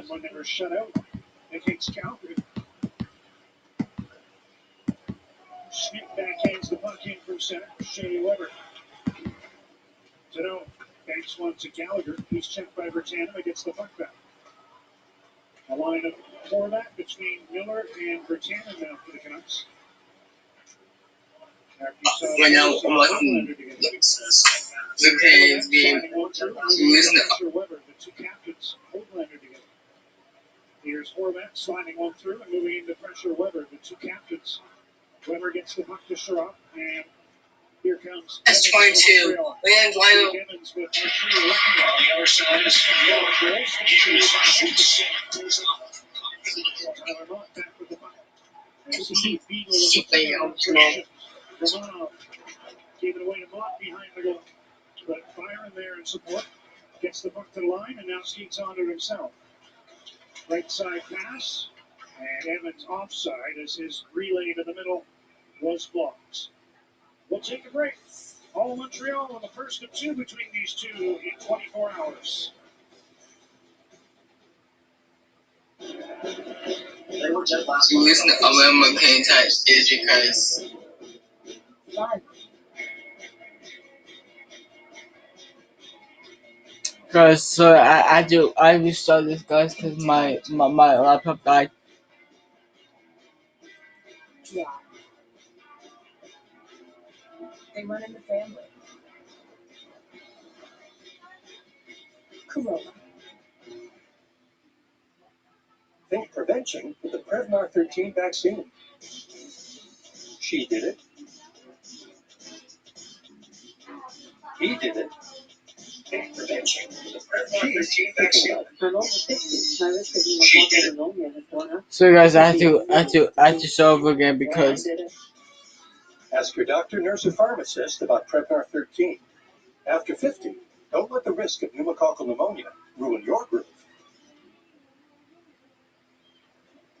when they were shut out against Calgary. Schmidt backhands the puck in from center. Shea Weber. Tano banks one to Gallagher. He's checked by Bertanen, gets the puck back. A line of Horvat between Miller and Bertanen now for the Canucks. Right now, I'm watching the Canadians game. Listen to Weber, the two captains, Hoaglander together. Here's Horvat sliding one through and moving into pressure Weber, the two captains. Weber gets the puck to Sharp, and here comes that's fine too. And line up. Evans with Archie working on the other side. Tyler Mott back with the puck. And Steve Beagle is Romanov gave it away to Mott behind the goal. But Byron there in support. Gets the puck to the line and now skates onto it himself. Right side pass. And Evans offside as his relay to the middle was blocked. We'll take a break. All Montreal on the first of two between these two in 24 hours. The reason I wear my paint type is because guys, so I restart this, guys, because my laptop died. Yeah. They run in the family. Corona. Think prevention with the Prevnar 13 vaccine. She did it. He did it. Think prevention with the Prevnar 13 vaccine. I'm over 50. My risk of pneumococcal pneumonia has gone up. So guys, I have to start over again because Ask your doctor, nurse, or pharmacist about Prevnar 13. After 50, don't let the risk of pneumococcal pneumonia ruin your growth.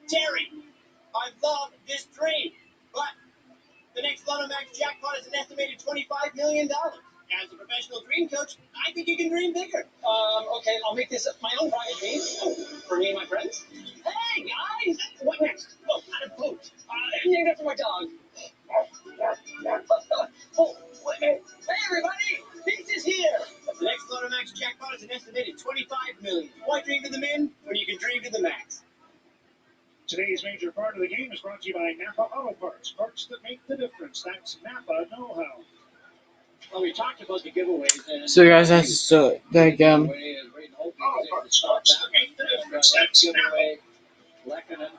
Terry, I love this dream, but the next Lotomax jackpot is an estimated $25 million. As a professional dream coach, I think you can dream bigger. Okay, I'll make this my own private dream. Oh, for me and my friends. Hey, guys! What next? Oh, not a boat. Named after my dog. Oh, wait a minute. Hey, everybody! Peace is here! The next Lotomax jackpot is an estimated $25 million. Why dream to the min when you can dream to the max? Today's major part of the game is brought to you by Napa Auto Parts. Parts that make the difference. That's Napa know-how. Well, we talked about the giveaways. And so guys, I have to start that again. Auto Parts. Parts that make the difference. That's Napa. Lekanen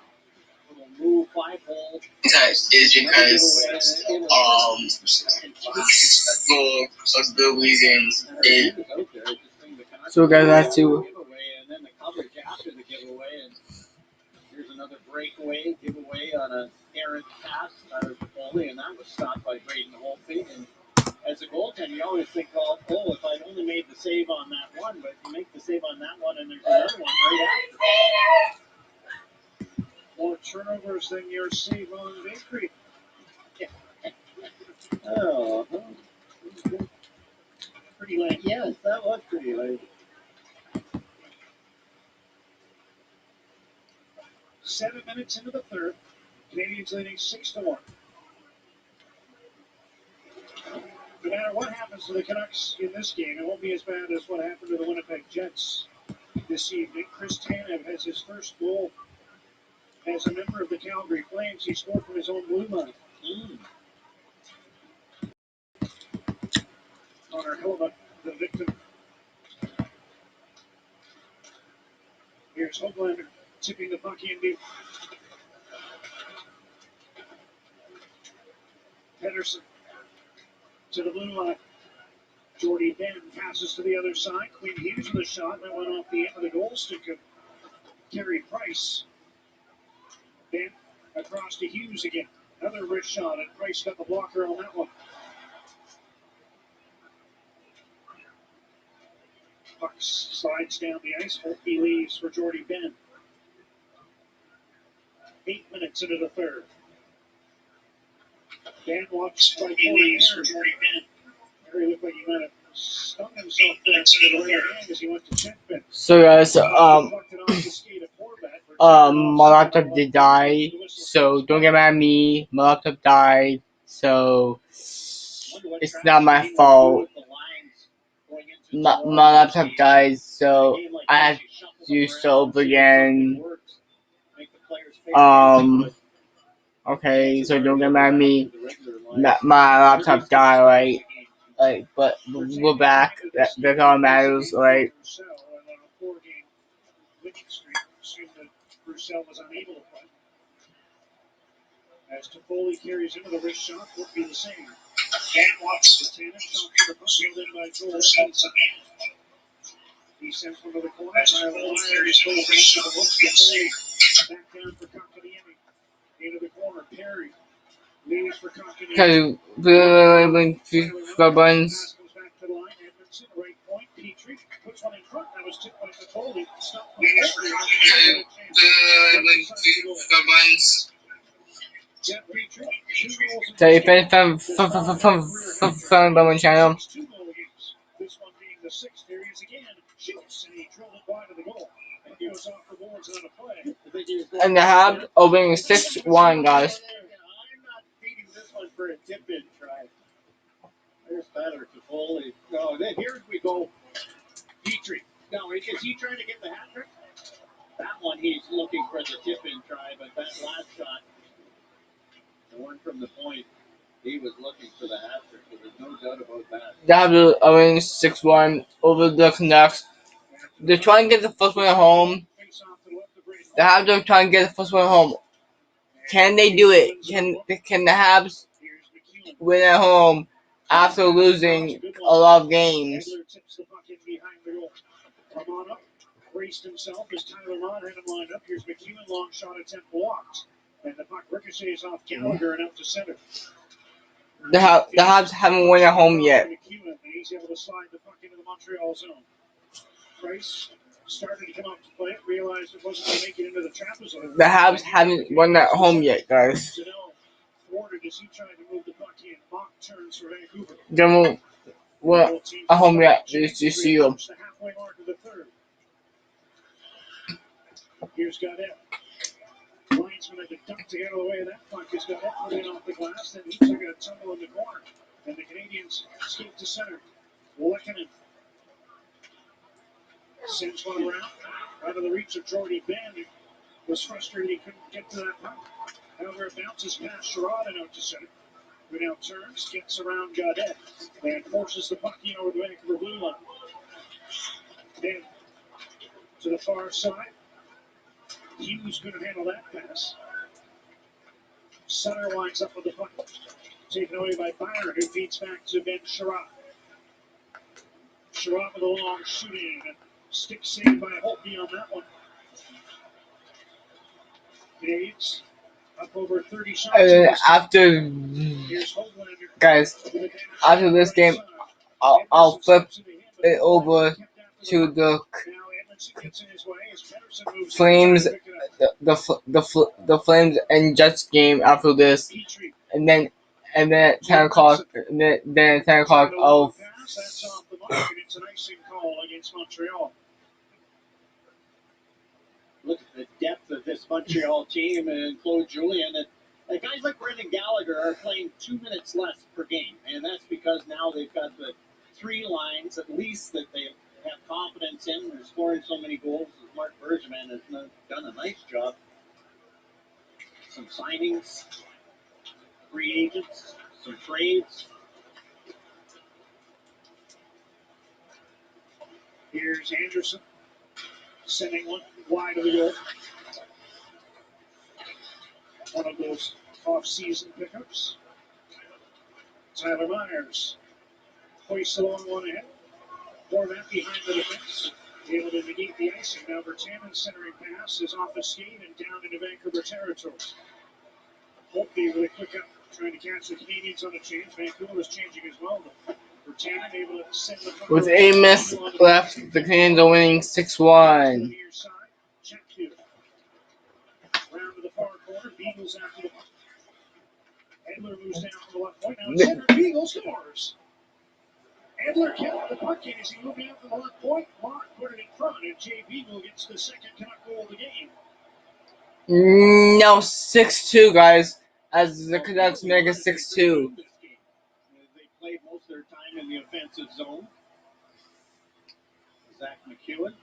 will move 5-hole. type is because for a good reason. So guys, I have to. And then the coverage after the giveaway, and here's another breakaway giveaway on a errant pass out of Foley, and that was stopped by Braden Holtby. And as a goaltender, you always think, well, oh, if I'd only made the save on that one, but you make the save on that one, and there's another one right after. More turnovers than your save on Bakery. Oh, Pretty late. yes, that was pretty late. 7 minutes into the third. Canadians leading 6-1. No matter what happens to the Canucks in this game, it won't be as bad as what happened to the Winnipeg Jets this evening. Chris Tanev has his first goal as a member of the Calgary Flames. He scored from his own blue line. Connor Hellebuck, the victim. Here's Hoaglander tipping the puck in deep. Pedersen to the blue line. Jordy Ben passes to the other side. Quinn Hughes with a shot that went off the end of the goal stick of Carey Price. Ben across to Hughes again. Another wrist shot, and Price got the blocker on that one. Puck slides down the ice. Holtby leaves for Jordy Ben. 8 minutes into the third. Ben walks by Corey for Jordy Ben. Harry looked like he might have stung himself there with the right hand as he went to check Ben. So guys, Plucked it off the skate of my laptop did die, so don't get mad at me. My laptop died, so it's not my fault. My laptop died, so I have to start over again. Okay, so don't get mad at me. My laptop died, right? Like, but we're back. That's all that matters, right? As Toffoli carries into the wrist shot, would be the same. And Watson. The tennis shot to the puck, held in by Joel Edmondson. He sends one to the corner. Tyler Myers goes into the hooks. Toffoli back down for Kotkaniemi. Into the corner. Perry leaves for Kotkaniemi. Cause the buttons. Pass goes back to the line. Edmondson, right point. Petrie puts one in front. That was tipped by Toffoli. Stopped by Petrie. Jeff Petrie, 2 goals in So this if game. from the channel. 2 goal games. This one being the 6th. There he is again. Shoots and he drilled it wide of the goal. And he goes off the boards on a play. And the Habs opening 6-1, guys. I'm not feeding this one for a tip-in try. There's better Toffoli. No, then here we go. Petrie. Now, is he trying to get the hat trick? That one he's looking for the tip-in try, but that last shot, the one from the point, he was looking for the hat trick. So there's no doubt about that. The Habs opening 6-1 over the Canucks. They're trying to get the first one at home. The Habs are trying to get the first one at home. Can they do it? Can the Habs win at home after losing a lot of games? Braced himself as Tyler Mott had him lined up. Here's McEwen, long shot attempt blocked. And the puck ricochets off Gallagher and out to center. The Habs haven't won at home yet. McEwen, and he's able to slide the puck into the Montreal zone. Price started to come out to play it, realized it wasn't going to make it into the trapezoid. The Habs haven't won at home yet, guys. Thwarted as he tried to move the puck in. Mock turns for Vancouver. They won't win at home yet. Just you see them. The halfway mark of the third. Here's Gaudette. Linesman had to duck to get out of the way of that puck. He's got it put in off the glass. Then he took a tumble in the corner. And the Canadians skate to center. Lekanen sends one around. Out of the reach of Jordy Ben. He was frustrated he couldn't get to that puck. However, it bounces past Sherrod and out to center. Who now turns, gets around Gaudette. And forces the puck in over the Vancouver blue line. Then to the far side. Hughes couldn't handle that pass. Sutter winds up with the puck. Taken away by Byron, who feeds back to Ben Sherrod. Sherrod with a long shooting. Stick saved by Holtby on that one. Daves up over 30 shots. After, guys, after this game, I'll flip it over to the Flames, the Flames and Jets game after this, and then at 10 o'clock, then at 10 o'clock, I'll. It's an icing call against Montreal. Look at the depth of this Montreal team and Claude Julien. And guys like Brendan Gallagher are playing 2 minutes less per game. And that's because now they've got the 3 lines at least that they have confidence in. They're scoring so many goals. Mark Bergevin has done a nice job. Some signings, free agents, some trades. Here's Anderson sending one wide of the goal. One of those off-season pickups. Tyler Myers hoists along one ahead. Horvat behind the defense. Able to negate the icing. Now Bertanen centering pass is off a skate and down into Vancouver territory. Holtby with a quick up, trying to catch the Canadians on a change. Vancouver was changing as well. Bertanen able to send the puck. With 8 minutes left, the Canadians are winning 6-1. Chatfield. Round to the far corner. Beagles after the puck. Edler moves down to the left point. Now center. Beagle scores. Edler kept the puck in as he moved out to the left point. Mock put it in front, and Jay Beagle gets the second Canuck goal of the game. No, 6-2, guys. As the Canucks make it 6-2. They played most of their time in the offensive zone. Zach McEwen.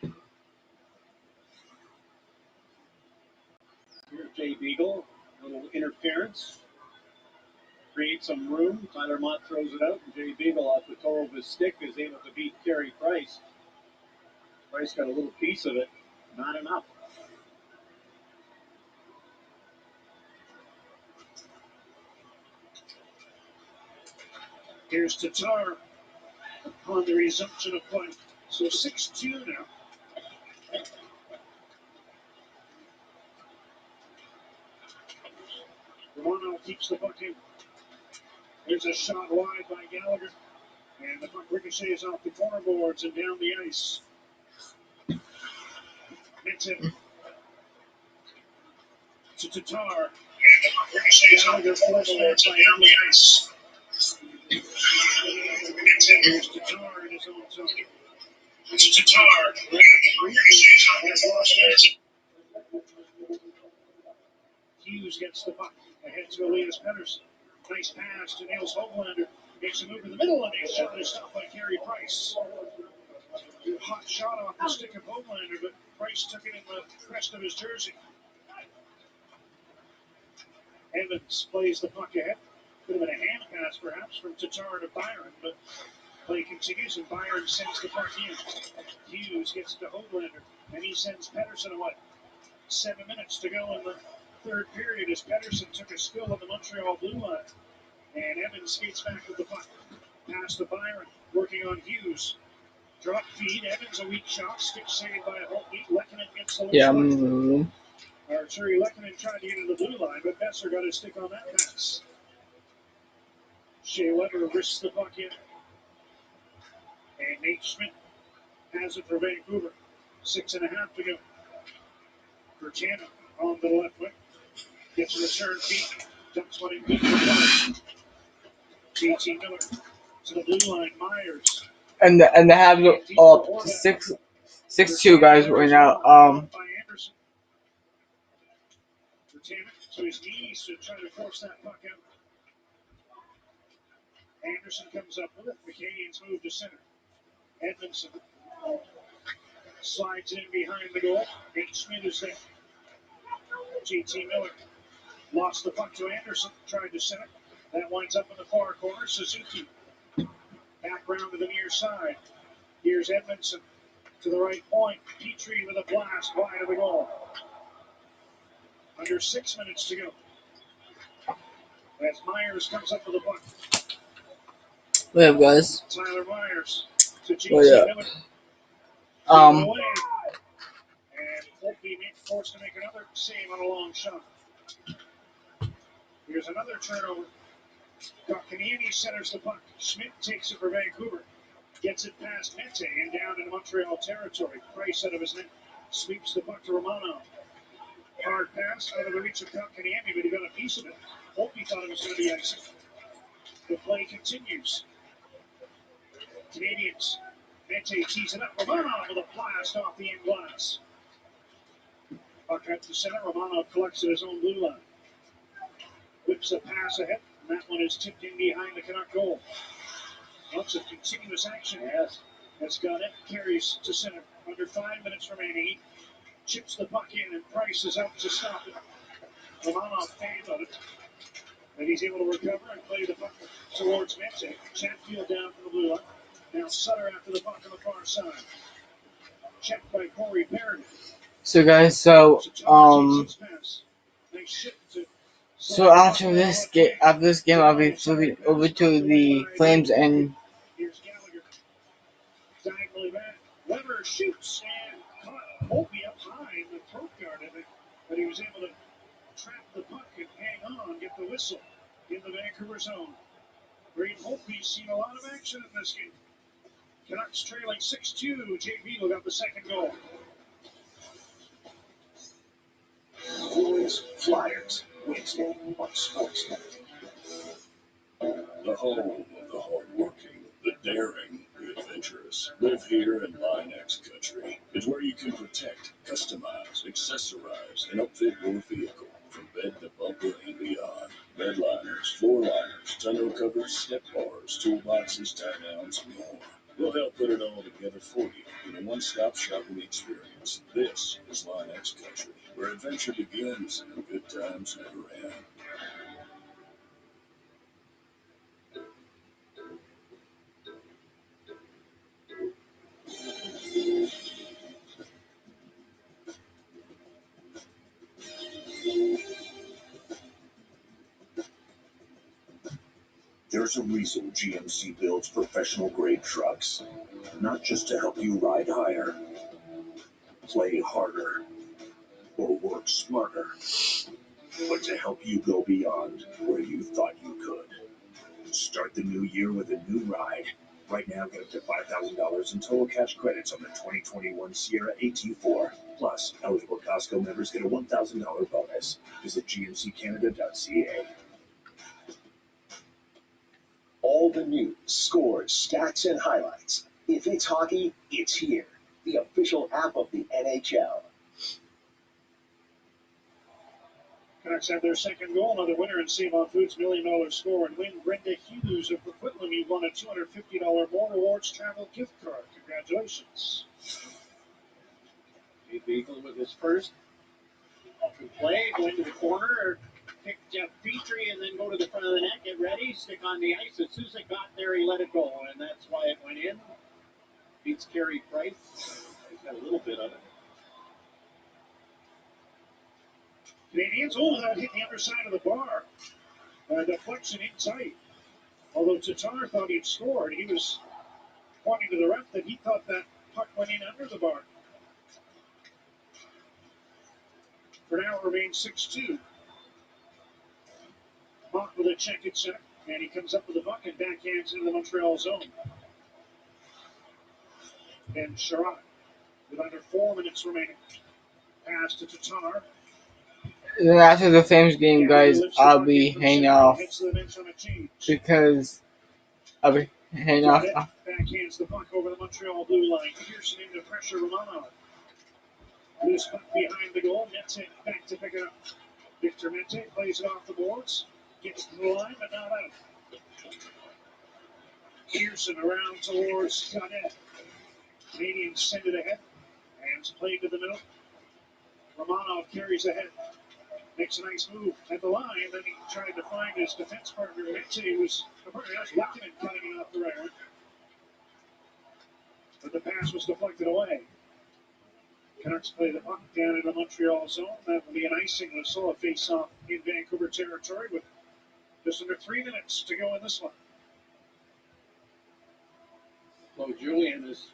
Here's Jay Beagle. A little interference. Creates some room. Tyler Mott throws it out, and Jay Beagle, off the toe of his stick, is able to beat Carey Price. Price got a little piece of it. Not enough. Here's Tatar on the resumption of play. So 6-2 now. Romano keeps the puck in. There's a shot wide by Gallagher. And the puck ricochets off the corner boards and down the ice. Minton to Tatar. And the puck ricochets off the corner boards and down the ice. Minton. Here's Tatar in his own zone. It's Tatar. Hughes gets the puck. Ahead to Elias Pettersson. Nice pass to Nils Hoglander. Makes a move in the middle, and his shot is stopped by Carey Price. Hot shot off the stick of Hoglander, but Price took it in the crest of his jersey. Evans plays the puck ahead. Could have been a hand pass, perhaps, from Tatar to Byron, but play continues, and Byron sends the puck in. Hughes gets to Hoglander, and he sends Pettersson away. 7 minutes to go in the third period as Pettersson took a spill on the Montreal blue line. And Evans skates back with the puck. Pass to Byron, working on Hughes. Drop feed, Evans a weak shot, stick saved by Holtby. Lehkonen gets the loose one. Arturi Lehkonen tried to get to the blue line, but Besser got his stick on that pass. Shea Weber risks the puck in. And Nate Schmidt has it for Vancouver. 6.5 to go. Bertano on the left wing. Gets a return feed. Dumps one in deep for one. JT Miller to the blue line. Myers. And they have it up 6-2, guys, right now. To his knees to try to force that puck out. Anderson comes up with it. The Canadians move to center. Edmondson slides in behind the goal. Nate Schmidt is there. JT Miller lost the puck to Anderson. Tried to center. That winds up in the far corner. Suzuki back round to the near side. Here's Edmondson to the right point. Petrie with a blast wide of the goal. Under 6 minutes to go. As Myers comes up with the puck. What up, guys? Tyler Myers to JT What up? Miller. Um, And Holtby forced to make another save on a long shot. Here's another turnover. Kotkaniemi centers the puck. Schmidt takes it for Vancouver. Gets it past Mete and down into Montreal territory. Price out of his net. Sweeps the puck to Romano. Hard pass out of the reach of Kotkaniemi, but he got a piece of it. Holtby thought it was going to be icing. The play continues. Canadians. Mete tees it up. Romano with a blast off the end glass. Puck out to center. Romano collects at his own blue line. Whips a pass ahead. And that one is tipped in behind the Canuck goal. Lots of continuous action. Yes. As Gannett carries to center. Under 5 minutes remaining. He chips the puck in, and Price is out to stop it. Romano fanned on it. And he's able to recover and play the puck towards Mete. Chatfield down from the blue line. Now Sutter after the puck on the far side. Checked by Corey Perry. so guys, so after this game, I'll be flipping over to the Flames and. Here's Gallagher. Diagonally back. Weber shoots and caught Holtby up high in the throat guard of it, but he was able to trap the puck and hang on, get the whistle in the Vancouver zone. Braden Holtby's seen a lot of action in this game. Canucks trailing 6-2. Jay Beagle got the second goal. Fluids Flyers, Wednesday on Sportsnet. The home of the hardworking, the daring, with adventurous. Live here in Line X Country. It's where you can protect, customize, accessorize, and upfit your vehicle from bed to bumper and beyond. Bed liners, floor liners, tonneau covers, step bars, toolboxes, tie downs, and more. We'll help put it all together for you in a one-stop shopping experience. This is Line X Country, where adventure begins and good times never end. There's a reason GMC builds professional grade trucks. Not just to help you ride higher, play harder, or work smarter, but to help you go beyond where you thought you could. Start the new year with a new ride. Right now, get up to $5,000 in total cash credits on the 2021 Sierra AT4. Plus, eligible Costco members get a $1,000 bonus. Visit gmccanada.ca. All the news, scores, stats, and highlights. If it's hockey, it's here. The official app of the NHL. Canucks have their second goal. Another winner in Save-On Foods $1 Million Score and Win. Brenda Hughes of Coquitlam, you won a $250 More Rewards travel gift card. Congratulations. Jake Beagle with his first. Good play, go into the corner, pick Jeff Petrie, and then go to the front of the net, get ready, stick on the ice. As soon as it got there, he let it go, and that's why it went in. Beats Carey Price. He's got a little bit of it. Canadians, that hit the underside of the bar. Deflection inside. Although Tatar thought he'd scored, he was pointing to the ref that he thought that puck went in under the bar. For now, it remains 6-2. Mott with a check at center, and he comes up with the puck and backhands into the Montreal zone. And Sherrod, with under 4 minutes remaining, pass to Tatar. Then after the Flames game, guys, I'll be hanging off because I'll be hanging off. Backhands the puck over the Montreal blue line. Pearson into pressure Romanov. Loose puck behind the goal. Nets it back to pick it up. Victor Mente plays it off the boards. Gets to the line, but not out. Pearson around towards Cadet. Canadians send it ahead. Hands played to the middle. Romanov carries ahead. Makes a nice move at the line. Then he tried to find his defense partner. Mente was looking and cutting it off the right. But the pass was deflected away. Canucks play the puck down in the Montreal zone. That will be an icing whistle, a face-off in Vancouver territory with just under 3 minutes to go in this one. So Julian is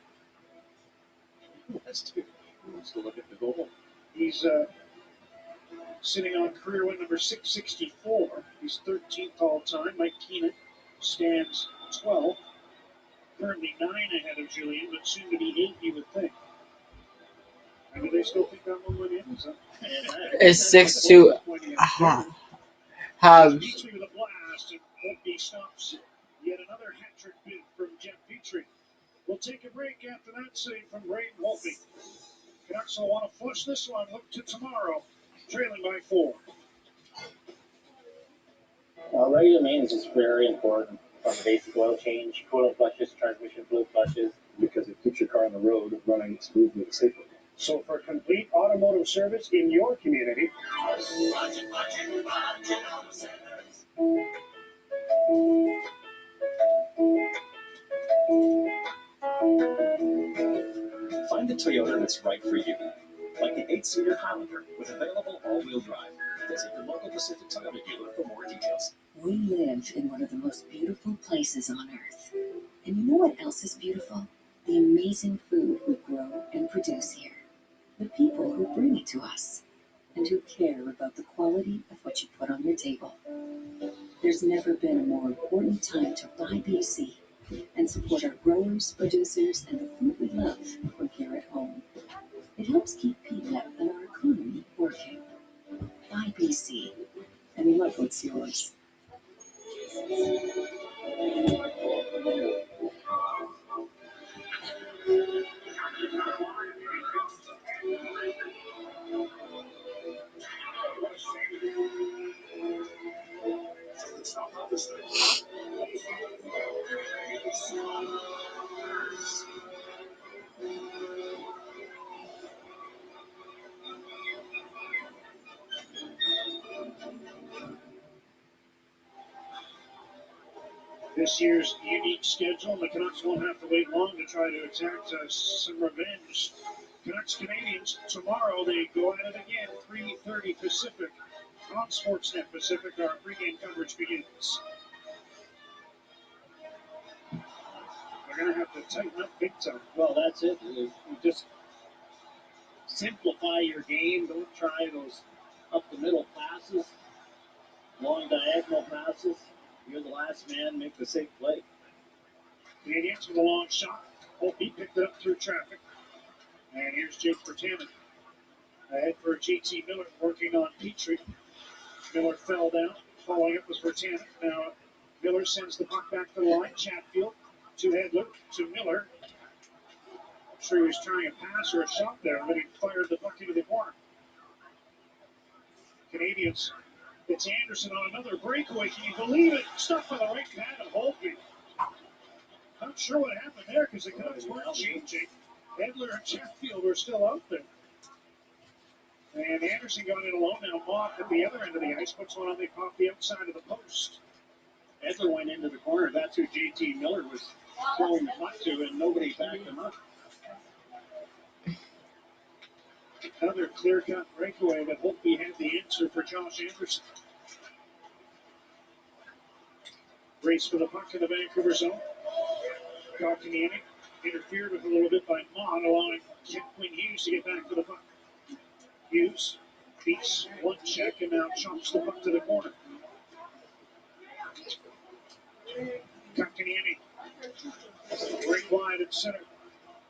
wants to look at the goal. He's sitting on career win number 664. He's 13th all time. Mike Keenan stands 12. Currently 9 ahead of Julian, but soon to be 8, you would think. I mean, they still think that one went in? It's 6-2. Habs. Petrie with a blast, and Holtby stops yet another hat-trick bid from Jeff Petrie. We'll take a break after that save from Braden Holtby. Canucks will want to flush this one. Look to tomorrow, trailing by 4. Regular maintenance is very important. From basic oil change, coolant flushes, transmission fluid flushes. Because it keeps your car on the road running smoothly and safely. So for complete automotive service in your community, Find the Toyota that's right for you. Like the 8-seater Highlander with available all-wheel drive. Visit your local Pacific Toyota dealer for more details. We live in one of the most beautiful places on earth. And you know what else is beautiful? The amazing food we grow and produce here. The people who bring it to us and who care about the quality of what you put on your table. There's never been a more important time to buy BC and support our growers, producers, and the food we love from here at home. It helps keep people and our economy working. Buy BC and look what's yours. this year's unique schedule. The Canucks won't have to wait long to try to exact some revenge. Canucks Canadians tomorrow, they go at it again, 3:30 Pacific on Sportsnet Pacific. Our pregame coverage begins. They're going to have to tighten up big time. Well, that's it. You just simplify your game. Don't try those up the middle passes, long diagonal passes. You're the last man. Make the safe play. Canadians with a long shot. Holtby picked it up through traffic. And here's Jake Virtanen. Ahead for JT Miller working on Petrie. Miller fell down. Following up was Virtanen. Now Miller sends the puck back to the line. Chatfield to Hedler to Miller. I'm sure he was trying a pass or a shot there, but he fired the puck into the corner. Canadians. It's Anderson on another breakaway. Can you believe it? Stuck on the right pad of Holtby. Not sure what happened there because the Canucks weren't changing. Hedler and Chatfield were still out there. And Anderson got in alone. Now Mock at the other end of the ice puts one on off the outside of the post. Edler went into the corner. That's who JT Miller was throwing the puck to, and nobody backed him up. Another clear-cut breakaway that Holtby had the answer for Josh Anderson. Race for the puck in the Vancouver zone. Kotkaniemi interfered with a little bit by Mott, allowing Quinn Hughes to get back to the puck. Hughes beats one check and now chomps the puck to the corner. Kotkaniemi break wide at center.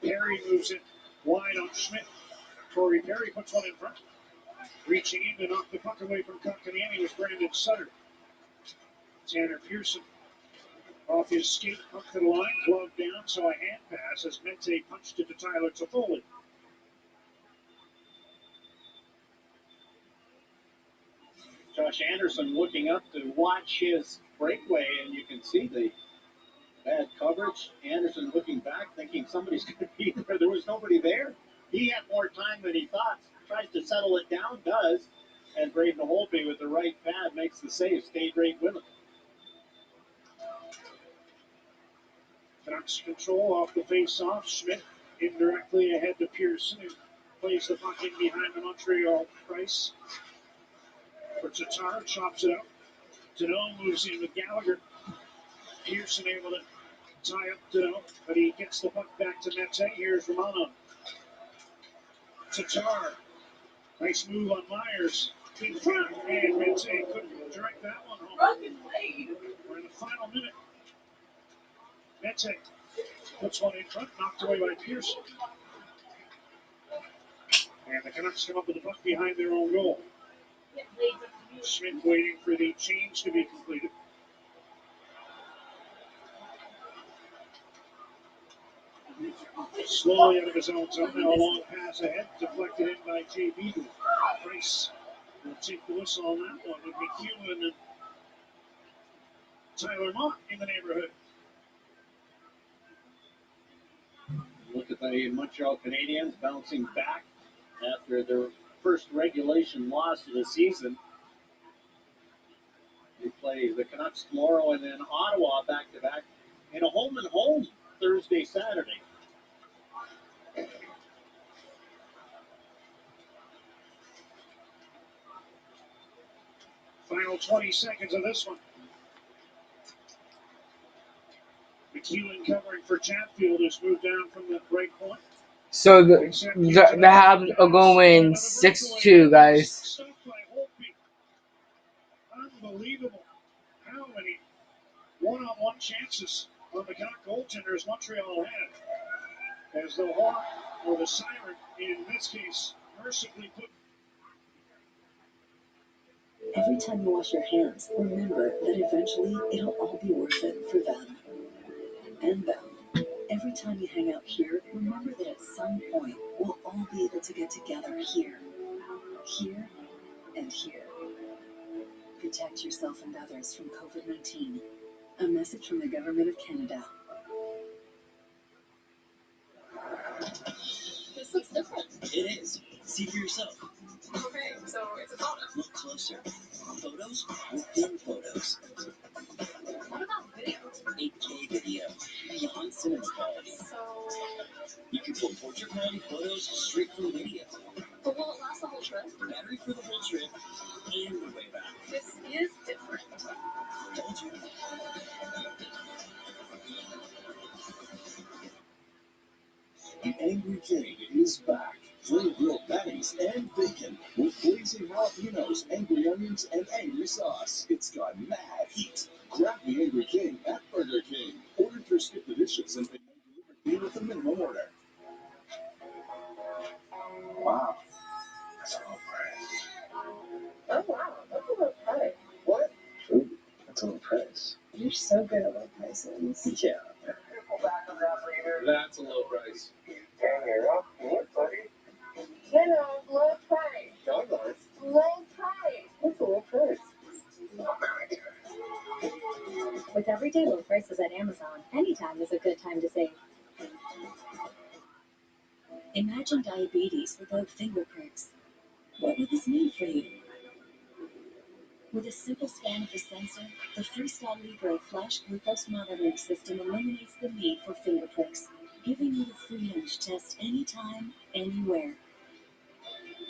Perry moves it wide on Schmidt. Corey Perry puts one in front. Reaching in to knock the puck away from Kotkaniemi was Brandon Sutter. Tanner Pearson off his skate up to the line, gloved down, so a hand pass as Mete punched it to Tyler Toffoli. Josh Anderson looking up to watch his breakaway, and you can see the bad coverage. Anderson looking back, thinking somebody's going to be there. There was nobody there. He had more time than he thought. Tries to settle it down, does. And Braden Holtby with the right pad makes the save. Stayed right with him. Canucks control off the face-off. Schmidt indirectly ahead to Pearson, who plays the puck in behind the Montreal Price. For Tatar, chops it out. Danault moves in with Gallagher. Pearson able to tie up Danault, but he gets the puck back to Mete. Here's Romano. Tatar. Nice move on Myers. In front, and Mete couldn't direct that one home. We're in the final minute. Mete puts one in front, knocked away by Pearson. And the Canucks come up with the puck behind their own goal. Schmidt waiting for the change to be completed. Slowly out of his own zone. Now a long pass ahead, deflected in by Jay Beagle. Price will take the whistle on that one with McEwen and Tyler Mott in the neighborhood. Look at the Montreal Canadiens bouncing back after their first regulation loss of the season. They play the Canucks tomorrow and then Ottawa back-to-back in a home-and-home Thursday, Saturday. Final 20 seconds of this one. McEwen covering for Chatfield has moved down from the right point. So the Habs are going to win 6-2, guys. Stuff by Holtby. Unbelievable. How many one-on-one chances on the Canuck goaltenders Montreal had. As the horn or the siren, in this case, mercifully put. Every time you wash your hands, remember that eventually it'll all be worth it for them. And them. Every time you hang out here, remember that at some point we'll all be able to get together here. Here and here. Protect yourself and others from COVID-19. A message from the Government of Canada. This looks different. It is. See for yourself. Okay, so it's a bonus. Look closer. Photos within photos. What about this? video. 8K video. Beyond cinema quality. So, You can pull portrait quality photos straight from video. but will it last the whole trip? Battery for the whole trip and the way back. This is different. Told you. The Angry King is back. Three grilled patties and bacon with blazing jalapenos, angry onions, and angry sauce. It's got mad heat. Grab the Angry King at Burger King. Order through Skip the Dishes and pay delivery with a minimum order. Wow, that's a low price. Oh wow, that's a low price. What? Ooh, that's a low price. You're so good at low prices. Yeah. That's a low price. Low price. Low price. What's a low price? With everyday low prices at Amazon, anytime is a good time to save. Imagine diabetes without finger pricks. What would this mean for you? With a simple scan of the sensor, the Freestyle Libre flash glucose monitoring system eliminates the need for finger pricks, giving you the freedom to test anytime, anywhere.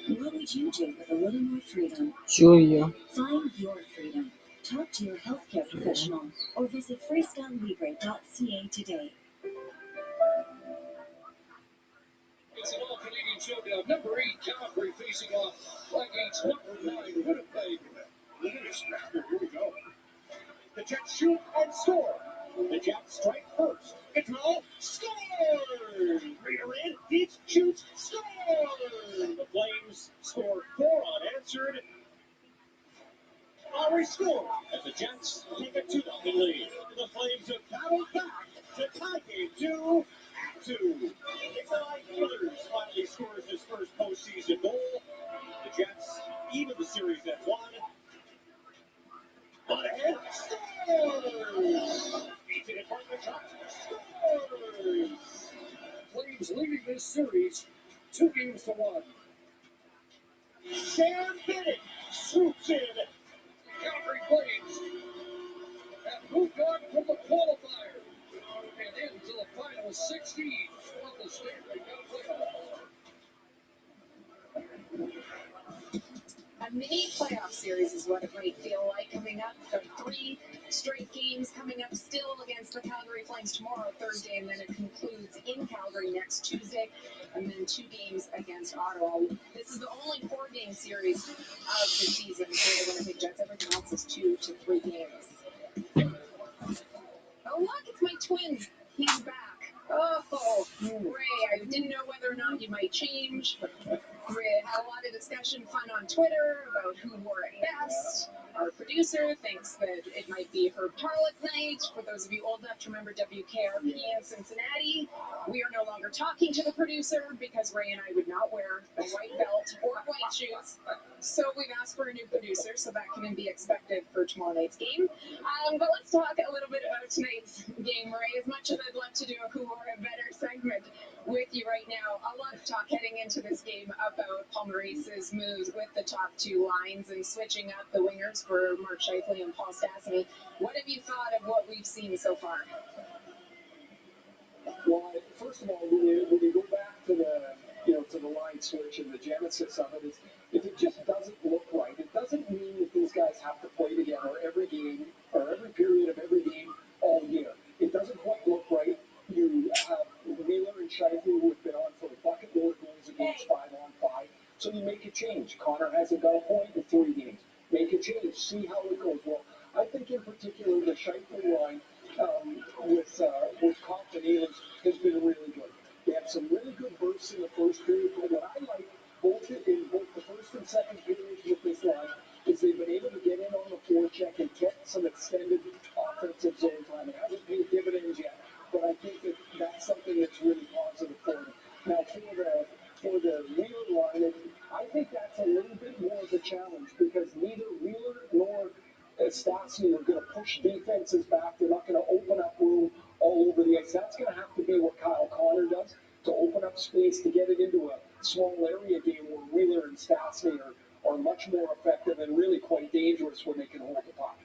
What would you do with a little more freedom? Julia. Find your freedom. Talk to your healthcare professional or visit freestylelibre.ca today. It's an all-Canadian showdown. Number 8, Calgary facing off Blackgate's number 9, Winnipeg. Look at this snapper. Here we go. The Jets shoot and score. The Jets strike first. The draw, score! Reader in, Dietz shoots, score! The Flames score 4 unanswered. Lowry scored, and the Jets take a 2-0 lead. The Flames have battled back to tie game 2 at 2. Nikolai Ehlers finally scores his first postseason goal. The Jets even the series at 1. On ahead, scores! Beats it in front of the shot, scores! Flames leading this series 2-1. Sam Bennett swoops in. Calgary Flames have moved on from the qualifier and into the final 16 of the Stanley Cup playoffs. A mini playoff series is what it might feel like coming up. The 3 straight games coming up still against the Calgary Flames tomorrow, Thursday, and then it concludes in Calgary next Tuesday, and then 2 games against Ottawa. This is the only 4-game series of the season for the Winnipeg Jets. Everything else is 2 to 3 games. Oh, look, it's my twin. He's back. Oh, Ray, I didn't know whether or not you might change. We had a lot of discussion, fun on Twitter about who wore it best. Our producer thinks that it might be Herb Tarlek night. For those of you old enough to remember WKRP in Cincinnati, we are no longer talking to the producer because Ray and I would not wear a white belt or white shoes. So we've asked for a new producer, so that can be expected for tomorrow night's game. But let's talk a little bit about tonight's game, Ray. As much as I'd love to do a Who Wore It Better segment with you right now, a lot of talk heading into this game about Paul Maurice's moves with the top 2 lines and switching up the wingers for Mark Scheifele and Paul Stastny. What have you thought of what we've seen so far? Well, first of all, when you go back to the line switch and the genesis of it is, if it just doesn't look right, it doesn't mean that these guys have to play together every game or every period of every game all year. It doesn't quite look right. You have Wheeler and Scheifele who have been on for a bucket load of goals against 5-on-5. So you make a change. Connor hasn't got a point in 3 games. Make a change. See how it goes. Well, I think in particular the Scheifele line with Kopp and Ehlers has been really good. They have some really good bursts in the first period, but what I like in both the first and second periods with this line is they've been able to get in on the forecheck and get some extended offensive zone time. It hasn't paid dividends yet, but I think that's something that's really positive for them. Now for the Wheeler line, I think that's a little bit more of a challenge because neither Wheeler nor Stastny are going to push defenses back. They're not going to open up room all over the ice. That's going to have to be what Kyle Connor does to open up space to get it into a small area game where Wheeler and Stastny are much more effective and really quite dangerous when they can hold the puck.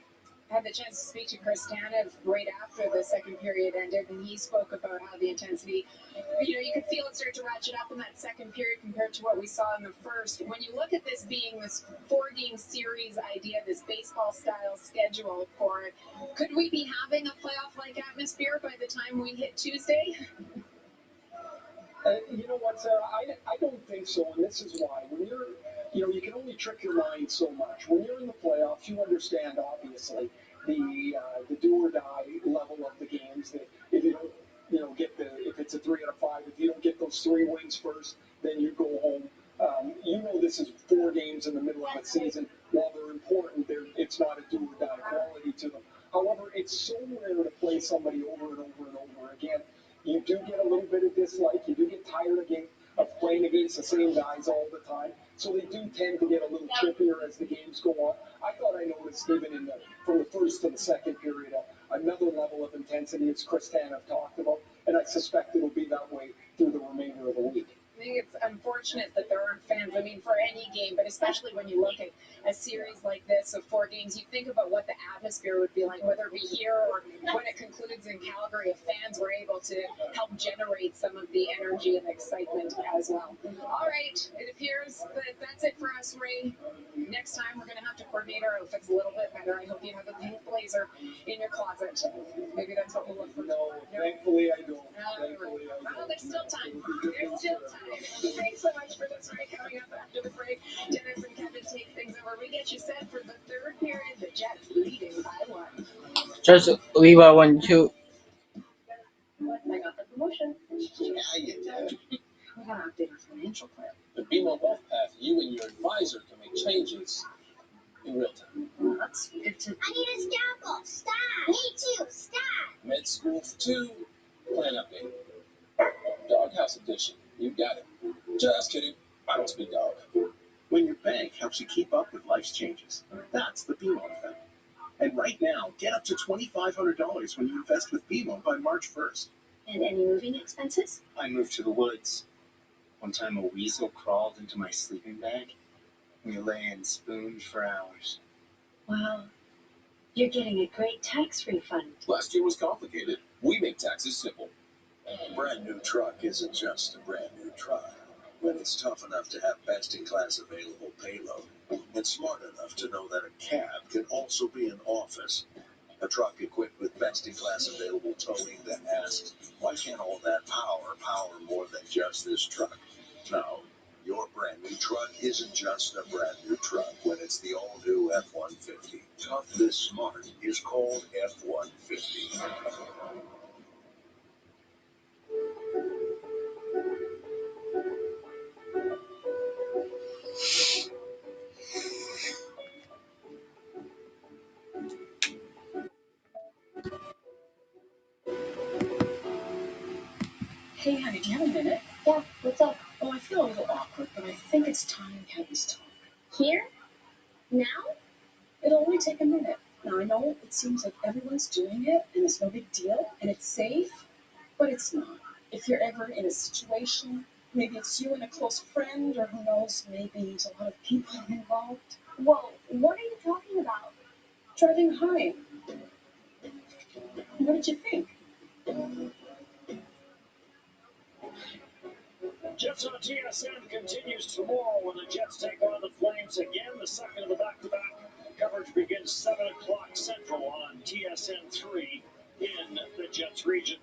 had the chance to speak to Chris Tanev right after the second period ended, and he spoke about how the intensity, you could feel it start to ratchet up in that second period compared to what we saw in the first. When you look at this being this 4-game series idea, this baseball-style schedule for it, could we be having a playoff-like atmosphere by the time we hit Tuesday? You know what, Sarah? I don't think so, and this is why. When you can only trick your mind so much. When you're in the playoffs, you understand, obviously, the do or die level of the games. That if you don't, if it's a 3 out of 5, if you don't get those 3 wins first, then you go home. This is 4 games in the middle of a season. While they're important, it's not a do or die quality to them. However, it's so rare to play somebody over and over and over again. You do get a little bit of dislike. You do get tired again of playing against the same guys all the time. So they do tend to get a little chippier as the games go on. I thought I noticed even from the first to the second period another level of intensity, as Chris Tanev talked about, and I suspect it'll be that way through the remainder of the week. I think it's unfortunate that there aren't fans. I mean, for any game, but especially when you look at a series like this of 4 games, you think about what the atmosphere would be like, whether it be here or when it concludes in Calgary, if fans were able to help generate some of the energy and excitement as well. All right, it appears that that's it for us, Ray. Next time, we're going to have to coordinate our outfits a little bit better. I hope you have a pink blazer in your closet. Maybe that's what we'll look for. No, thankfully I don't. Well, there's still time. There's still time. Thanks so much for this, Ray. Coming up after the break, Dennis and Kevin take things over. We get you set for the third period. The Jets leading by 1. Just leave by 1, 2. I got the promotion. Yeah, you did. We gotta update our financial plan. The BMO Health Path, you and your advisor can make changes in real time. Well, that's good to. I need a scalpel. Stop. Me too. Stop. Med School for 2, plan update. Doghouse edition, you got it. Just kidding, I don't speak dog. When your bank helps you keep up with life's changes, that's the BMO effect. And right now, get up to $2,500 when you invest with BMO by March 1st. And any moving expenses? I moved to the woods. One time a weasel crawled into my sleeping bag. We lay and spooned for hours. Well, you're getting a great tax refund. Last year was complicated. We make taxes simple. A brand new truck isn't just a brand new truck. When it's tough enough to have best-in-class available payload, and smart enough to know that a cab can also be an office. A truck equipped with best-in-class available towing that asks, why can't all that power more than just this truck? No, your brand new truck isn't just a brand new truck when it's the all-new F-150. Tough this smart is called F-150. Hey, honey, do you have a minute? Yeah, what's up? Oh, I feel a little awkward, but I think it's time we had this talk. Here? Now? It'll only take a minute. Now, I know it seems like everyone's doing it, and it's no big deal, and it's safe, but it's not. If you're ever in a situation, maybe it's you and a close friend, or who knows, maybe there's a lot of people involved. Whoa, what are you talking about? Driving home. What did you think? Jets on TSN continues tomorrow when the Jets take on the Flames again. The second of the back-to-back. Coverage begins 7 o'clock Central on TSN 3 in the Jets region.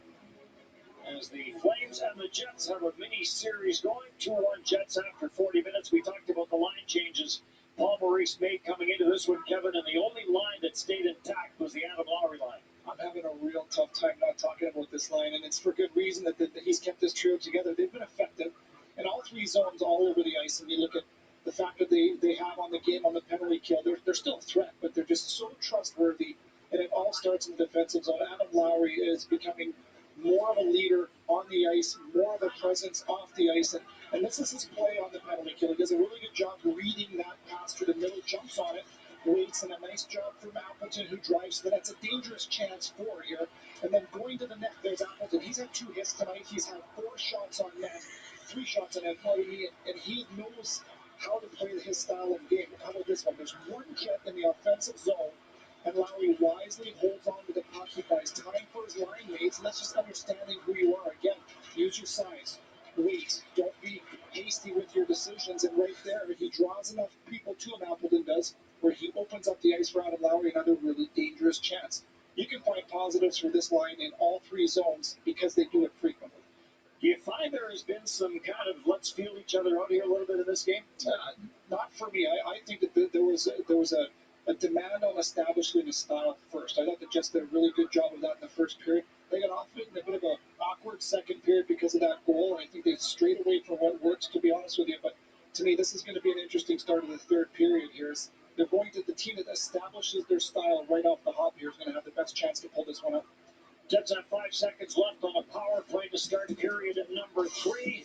As the Flames and the Jets have a mini-series going, 2-1 Jets after 40 minutes. We talked about the line changes Paul Maurice made coming into this one, Kevin, and the only line that stayed intact was the Adam Lowry line. I'm having a real tough time not talking about this line, and it's for good reason that he's kept this trio together. They've been effective in all 3 zones all over the ice, and you look at the fact that they have on the game on the penalty kill. They're still a threat, but they're just so trustworthy, and it all starts in the defensive zone. Adam Lowry is becoming more of a leader on the ice, more of a presence off the ice, and this is his play on the penalty kill. He does a really good job reading that pass to the middle, jumps on it, waits, and a nice job from Appleton, who drives to the net. It's a dangerous chance for here. And then going to the net, there's Appleton. He's had 2 hits tonight. He's had 4 shots on net, 3 shots on net, pardon me, and he knows how to play his style of game. How about this one? There's 1 Jet in the offensive zone, And Lowry wisely holds on to the puck. He buys time for his line mates, and that's just understanding who you are. Again, use your size. Wait. Don't be hasty with your decisions. And right there, he draws enough people to him, Appleton does, where he opens up the ice for Adam Lowry, another really dangerous chance. You can find positives for this line in all three zones because they do it frequently. Do you find there has been some kind of let's feel each other out here a little bit in this game? Not for me. I think that there was a demand on establishing a style first. I thought the Jets did a really good job of that in the first period. They got off it in a bit of an awkward second period because of that goal, and I think they strayed away from what works, to be honest with you. But to me, this is going to be an interesting start of the third period here. They're going to the team that establishes their style right off the hop here is going to have the best chance to pull this one up. Jets have 5 seconds left on a power play to start period at number 3.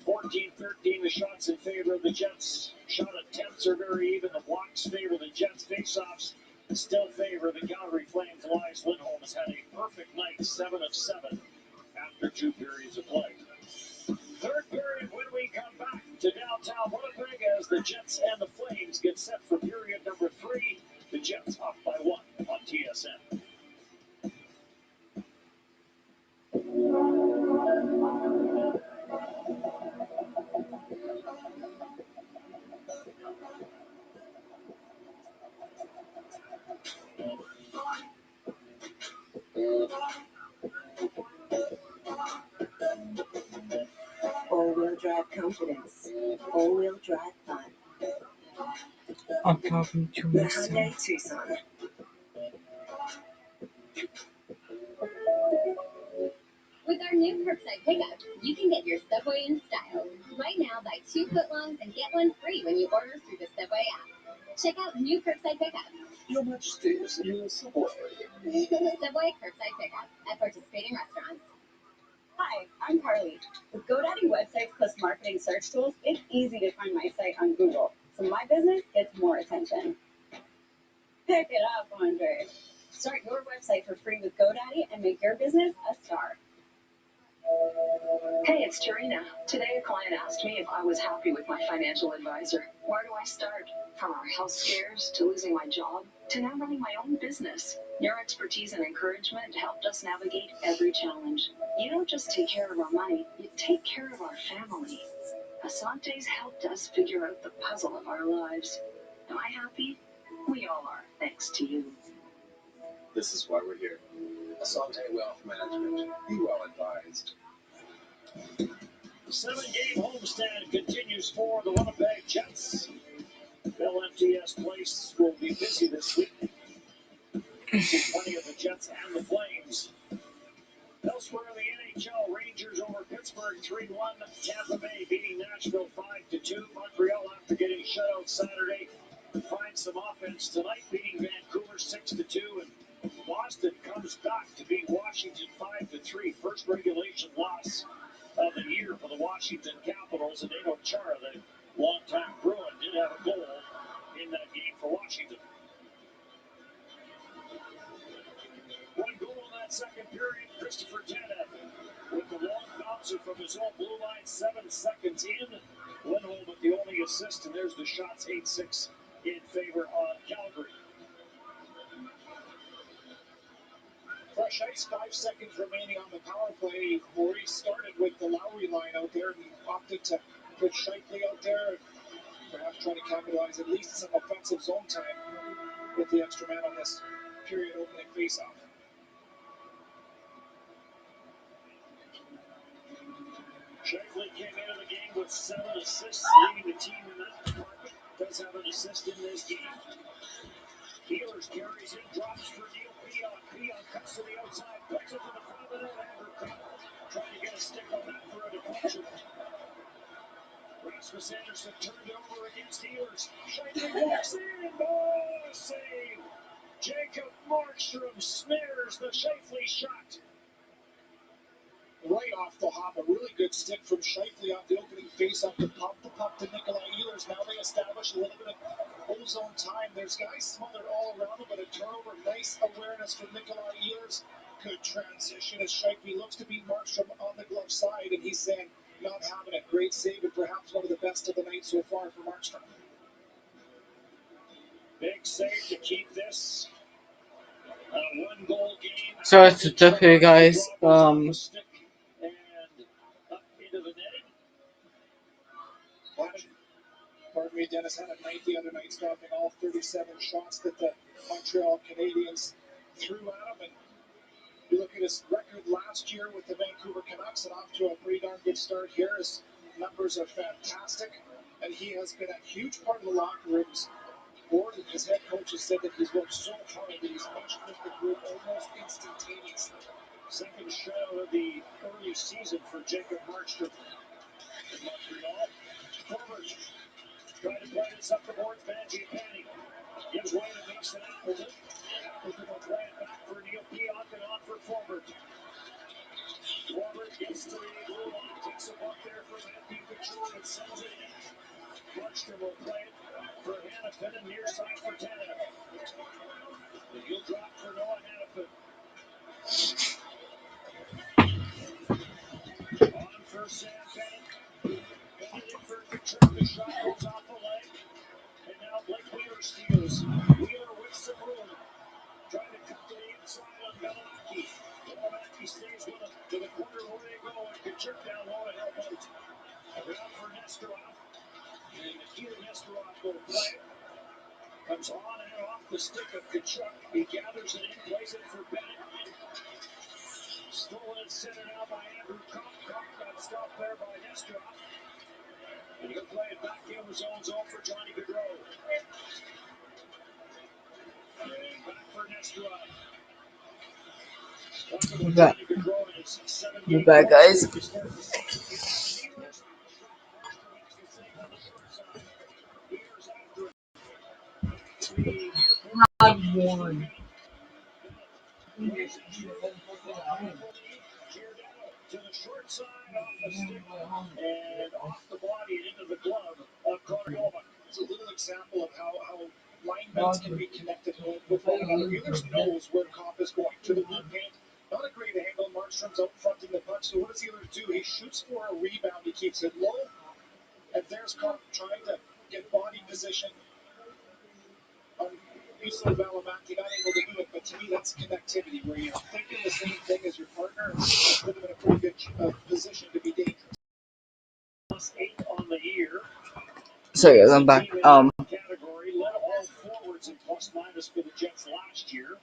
14-13 the shots in favor of the Jets. Shot attempts are very even. The blocks favor the Jets. Faceoffs still favor the Calgary Flames. Elias Lindholm has had a perfect night, 7 of 7 after 2 periods of play. Third period when we come back to downtown Winnipeg as the Jets and the Flames get set for period number 3. The Jets up by 1 on TSN. All-wheel drive confidence. All-wheel drive fun. I'm talking to The myself. Hyundai Tucson. With our new curbside pickup, you can get your Subway in style. Right now, buy 2 footlongs and get 1 free when you order through the Subway app. Check out new curbside pickup. Your Majesty, is your Subway? Subway curbside pickup at participating restaurants. Hi, I'm Carly. With GoDaddy websites plus marketing search tools, it's easy to find my site on Google, so my business gets more attention. Pick it up, Andre. Start your website for free with GoDaddy and make your business a star. Hey, it's Tarina. Today, a client asked me if I was happy with my financial advisor. Where do I start? From our health scares to losing my job to now running my own business. Your expertise and encouragement helped us navigate every challenge. You don't just take care of our money, you take care of our family. Asante's helped us figure out the puzzle of our lives. Am I happy? We all are, thanks to you. This is why we're here. Asante Wealth Management. Be well advised. 7-game homestand continues for the Winnipeg Jets. Bill MTS Place will be busy this week. See plenty of the Jets and the Flames. Elsewhere in the NHL, Rangers over Pittsburgh 3-1. Tampa Bay beating Nashville 5-2. Montreal, after getting shut out Saturday, finds some offense tonight, beating Vancouver 6-2. And Boston comes back to beat Washington 5-3. First regulation loss of the year for the Washington Capitals. And Dino Chara, the longtime Bruin, did have a goal in that game for Washington. 1 goal in that second period. Christopher Tanev with the long bouncer from his own blue line, 7 seconds in. Lindholm with the only assist, and there's the shots, 8-6 in favor of Calgary. Fresh ice, 5 seconds remaining on the power play. Maurice started with the Lowry line out there and opted to put Shifley out there, perhaps trying to capitalize at least some offensive zone time with the extra man on this period opening faceoff. Shifley came into the game with 7 assists, leading the team in that department. Does have an assist in this game. Healers carries in, drops for Neil Pionk. Pionk cuts to the outside, puts it to the front of the net. Andrew Copp trying to get a stick on that for a deflection. Rasmus Anderson turned it over against Healers. Shifley walks in, save. Jacob Markstrom snares the Shifley shot. Right off the hop, a really good stick from Shifley off the opening face-up to pop the puck to Nikolai Ehlers. Now they establish a little bit of ozone time. There's guys smothered all around him, but a turnover. Nice awareness from Nikolai Ehlers. Good transition as Shifley looks to beat Markstrom on the glove side, and he's saying, not having a great save, and perhaps one of the best of the night so far for Markstrom. Big save to keep this One-goal game. Sorry to stop here, guys. And up into the netting. Pardon me, Dennis had a night the other night, stopping all 37 shots that the Montreal Canadiens threw at him. And you look at his record last year with the Vancouver Canucks and off to a pretty darn good start here. His numbers are fantastic, and he has been a huge part of the locker room's board. His head coach has said that he's worked so hard that he's meshed with the group almost instantaneously. Second shutout of the early season for Jacob Markstrom in Montreal. Forward. Trying to play this up the boards. Mangiapane gives way to Mason Appleton. Appleton will play it back for Neil Pionk and on for Forward. Forward gets to the blue line. Takes a buck there for Matthew Tkachuk and sends it in. Markstrom will play it for Hanifin and near side for Tanev. And he'll drop for Noah Hanifin. On for Sam Bennett. Bennett in for Tkachuk. The shot goes off the leg. And now Blake Wheeler steals. Wheeler with some room. Trying to cut to the inside on Bellamacchi. Bellamacchi stays with him to the corner where they go. And Tkachuk down low to help out. Around for Nesterov. And Nikita Nesterov will play it. Comes on and off the stick of Tkachuk. He gathers it in, plays it for Bennett. Stolen center now by Andrew Kopp. Kopp got stopped there by Nesterov. And he'll play it back in the zone for Johnny Gaudreau. And back for Nesterov. We're back, guys. Not one. To the short side, off the stick, and off the body and into the glove of Connor. It's a little example of how linebacks can be connected with one another. Wheeler knows where Kopp is going, to the blue paint. Not a great angle. Markstrom's out fronting the punch. So what does Wheeler do? He shoots for a rebound. He keeps it low. And there's Kopp trying to get body position on Easel Bellamacchi, not able to do it. But to me, that's connectivity, where you're thinking the same thing as your partner and put them in a pretty good position to be dangerous. +8 on the year. So yeah, I'm back. Category led all forwards in plus minus for the Jets last year.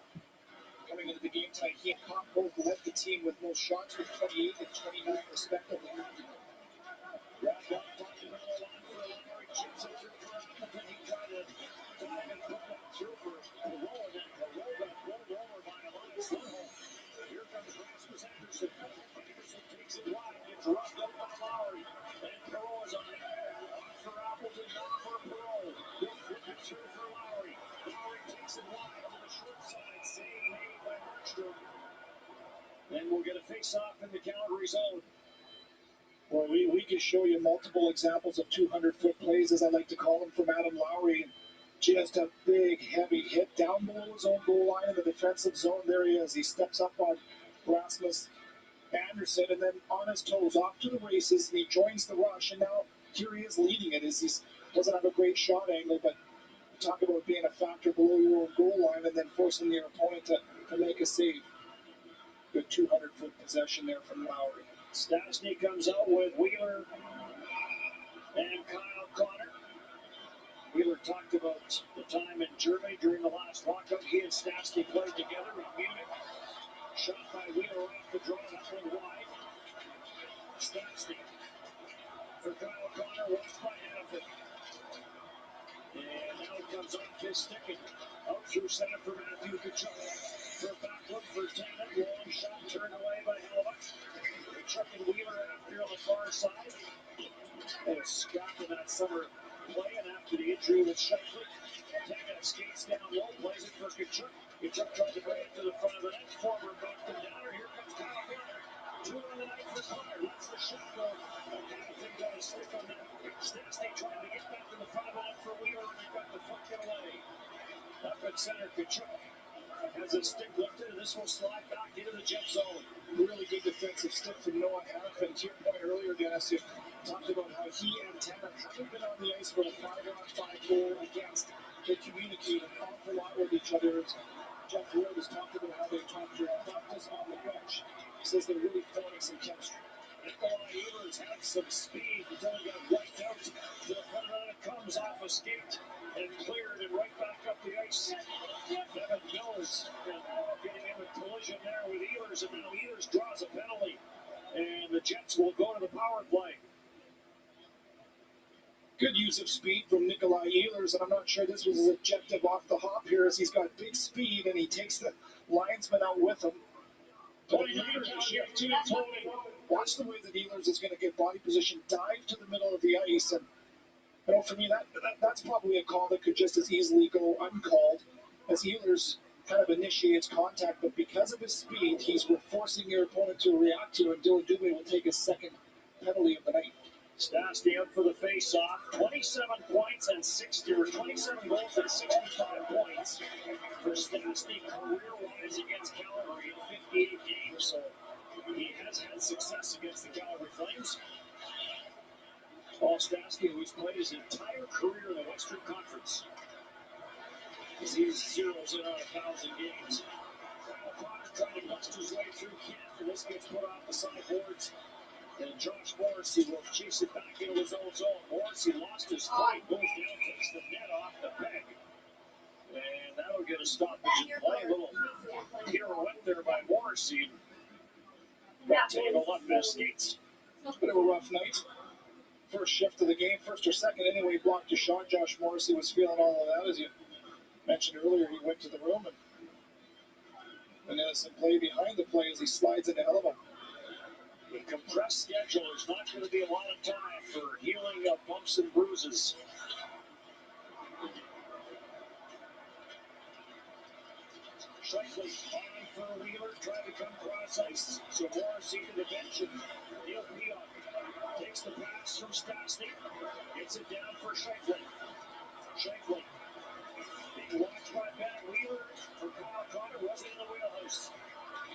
Coming into the game tonight, he and Kopp both led the team with most shots with 28 and 29 respectively. Wrapped up on the middle line for Lowry, chips it through for Appleton. He tried to dive and put that through for Perreault, and then Perreault got rolled over by Elias Lindholm. Here comes Rasmus Anderson. Anderson takes it wide, gets rubbed up by Lowry. And Perreault is on it. On for Appleton, not for Perreault. He'll flip it through for Lowry. Lowry takes it wide to the short side. Save made by Markstrom. And we'll get a face-off in the Calgary zone. Well, we can show you multiple examples of 200-foot plays, as I like to call them, from Adam Lowry. Just a big, heavy hit down below his own goal line in the defensive zone. There he is. He steps up on Rasmus Anderson, and then on his toes, off to the races, and he joins the rush. And now here he is leading it. He doesn't have a great shot angle, but talk about being a factor below your own goal line and then forcing your opponent to make a save. Good 200-foot possession there from Lowry. Stastny comes out with Wheeler and Kyle Connor. Wheeler talked about the time in Germany during the last lockout. He and Stastny played together in Munich. Shot by Wheeler off the draw, that one wide. Stastny for Kyle Connor, watched by Hanifin. And now it comes off his stick and out through center for Matthew Tkachuk. For back look for Tanev, long shot turned away by Hellebuck. Tkachuk and Wheeler after on the far side. They have scrapped in that summer play, and after the injury with Scheifele, Tanev skates down low, plays it for Tkachuk. Tkachuk tried to bring it to the front of the net. Forward knocked him down. Here comes Kyle Connor. 2 on the night for Connor. Lets the shot go. Hanifin got a stick on that. Stastny trying to get back to the front of the net for Wheeler, and it got deflected away. Up at center, Tkachuk has his stick lifted, and this will slide back into the Jet zone. Really good defensive stick from Noah Hanifin. To your point earlier, Dennis, you talked about how he and Tanev haven't been on the ice for a 5-on-5 goal against. They communicate an awful lot with each other. Jeff Ward has talked about how they talked to Doctus on the bench. He says they're really forming some chemistry. Nikolai Ehlers had some speed until he got wiped out. To the front line it comes off a skate and cleared and right back up the ice. Devin Mills getting in a collision there with Ehlers, and now Ehlers draws a penalty. And the Jets will go to the power play. Good use of speed from Nikolai Ehlers, and I'm not sure this was his objective off the hop here, as he's got big speed and he takes the linesman out with him. But watch the way that Ehlers is going to get body position, dive to the middle of the ice, and for me that's probably a call that could just as easily go uncalled, as Ehlers kind of initiates contact, but because of his speed, he's forcing your opponent to react to, and Dylan Dubé will take his second penalty of the night. Stastny out for the face-off. 27 points and 27 goals and 65 points for Stastny career-wise against Calgary in 58 games. So he has had success against the Calgary Flames. Paul Stastny, who's played his entire career in the Western Conference, as he zeroes in on 1,000 games. Kyle Connor trying to bust his way through Kent, and this gets put off the sideboards. And Josh Morrissey will chase it back into his own zone. Morrissey lost his fight, goes down, takes the net off the peg. And that'll get a stoppage in play. A little pirouette there by Morrissey. Got tangled up in his skates. It's been a rough night. First shift of the game, first or second anyway, blocked a shot. Josh Morrissey was feeling all of that, as you mentioned earlier. He went to the room, and an innocent play behind the play as he slides into Hellebuck. The compressed schedule, there's not going to be a lot of time for healing of bumps and bruises. Scheifele on for Wheeler, trying to come cross ice. So Morrissey to the bench, and Neil Pionk takes the pass from Stastny, gets it down for Scheifele. Scheifele being watched by Bennett. Wheeler for Kyle Connor, wasn't in the wheelhouse.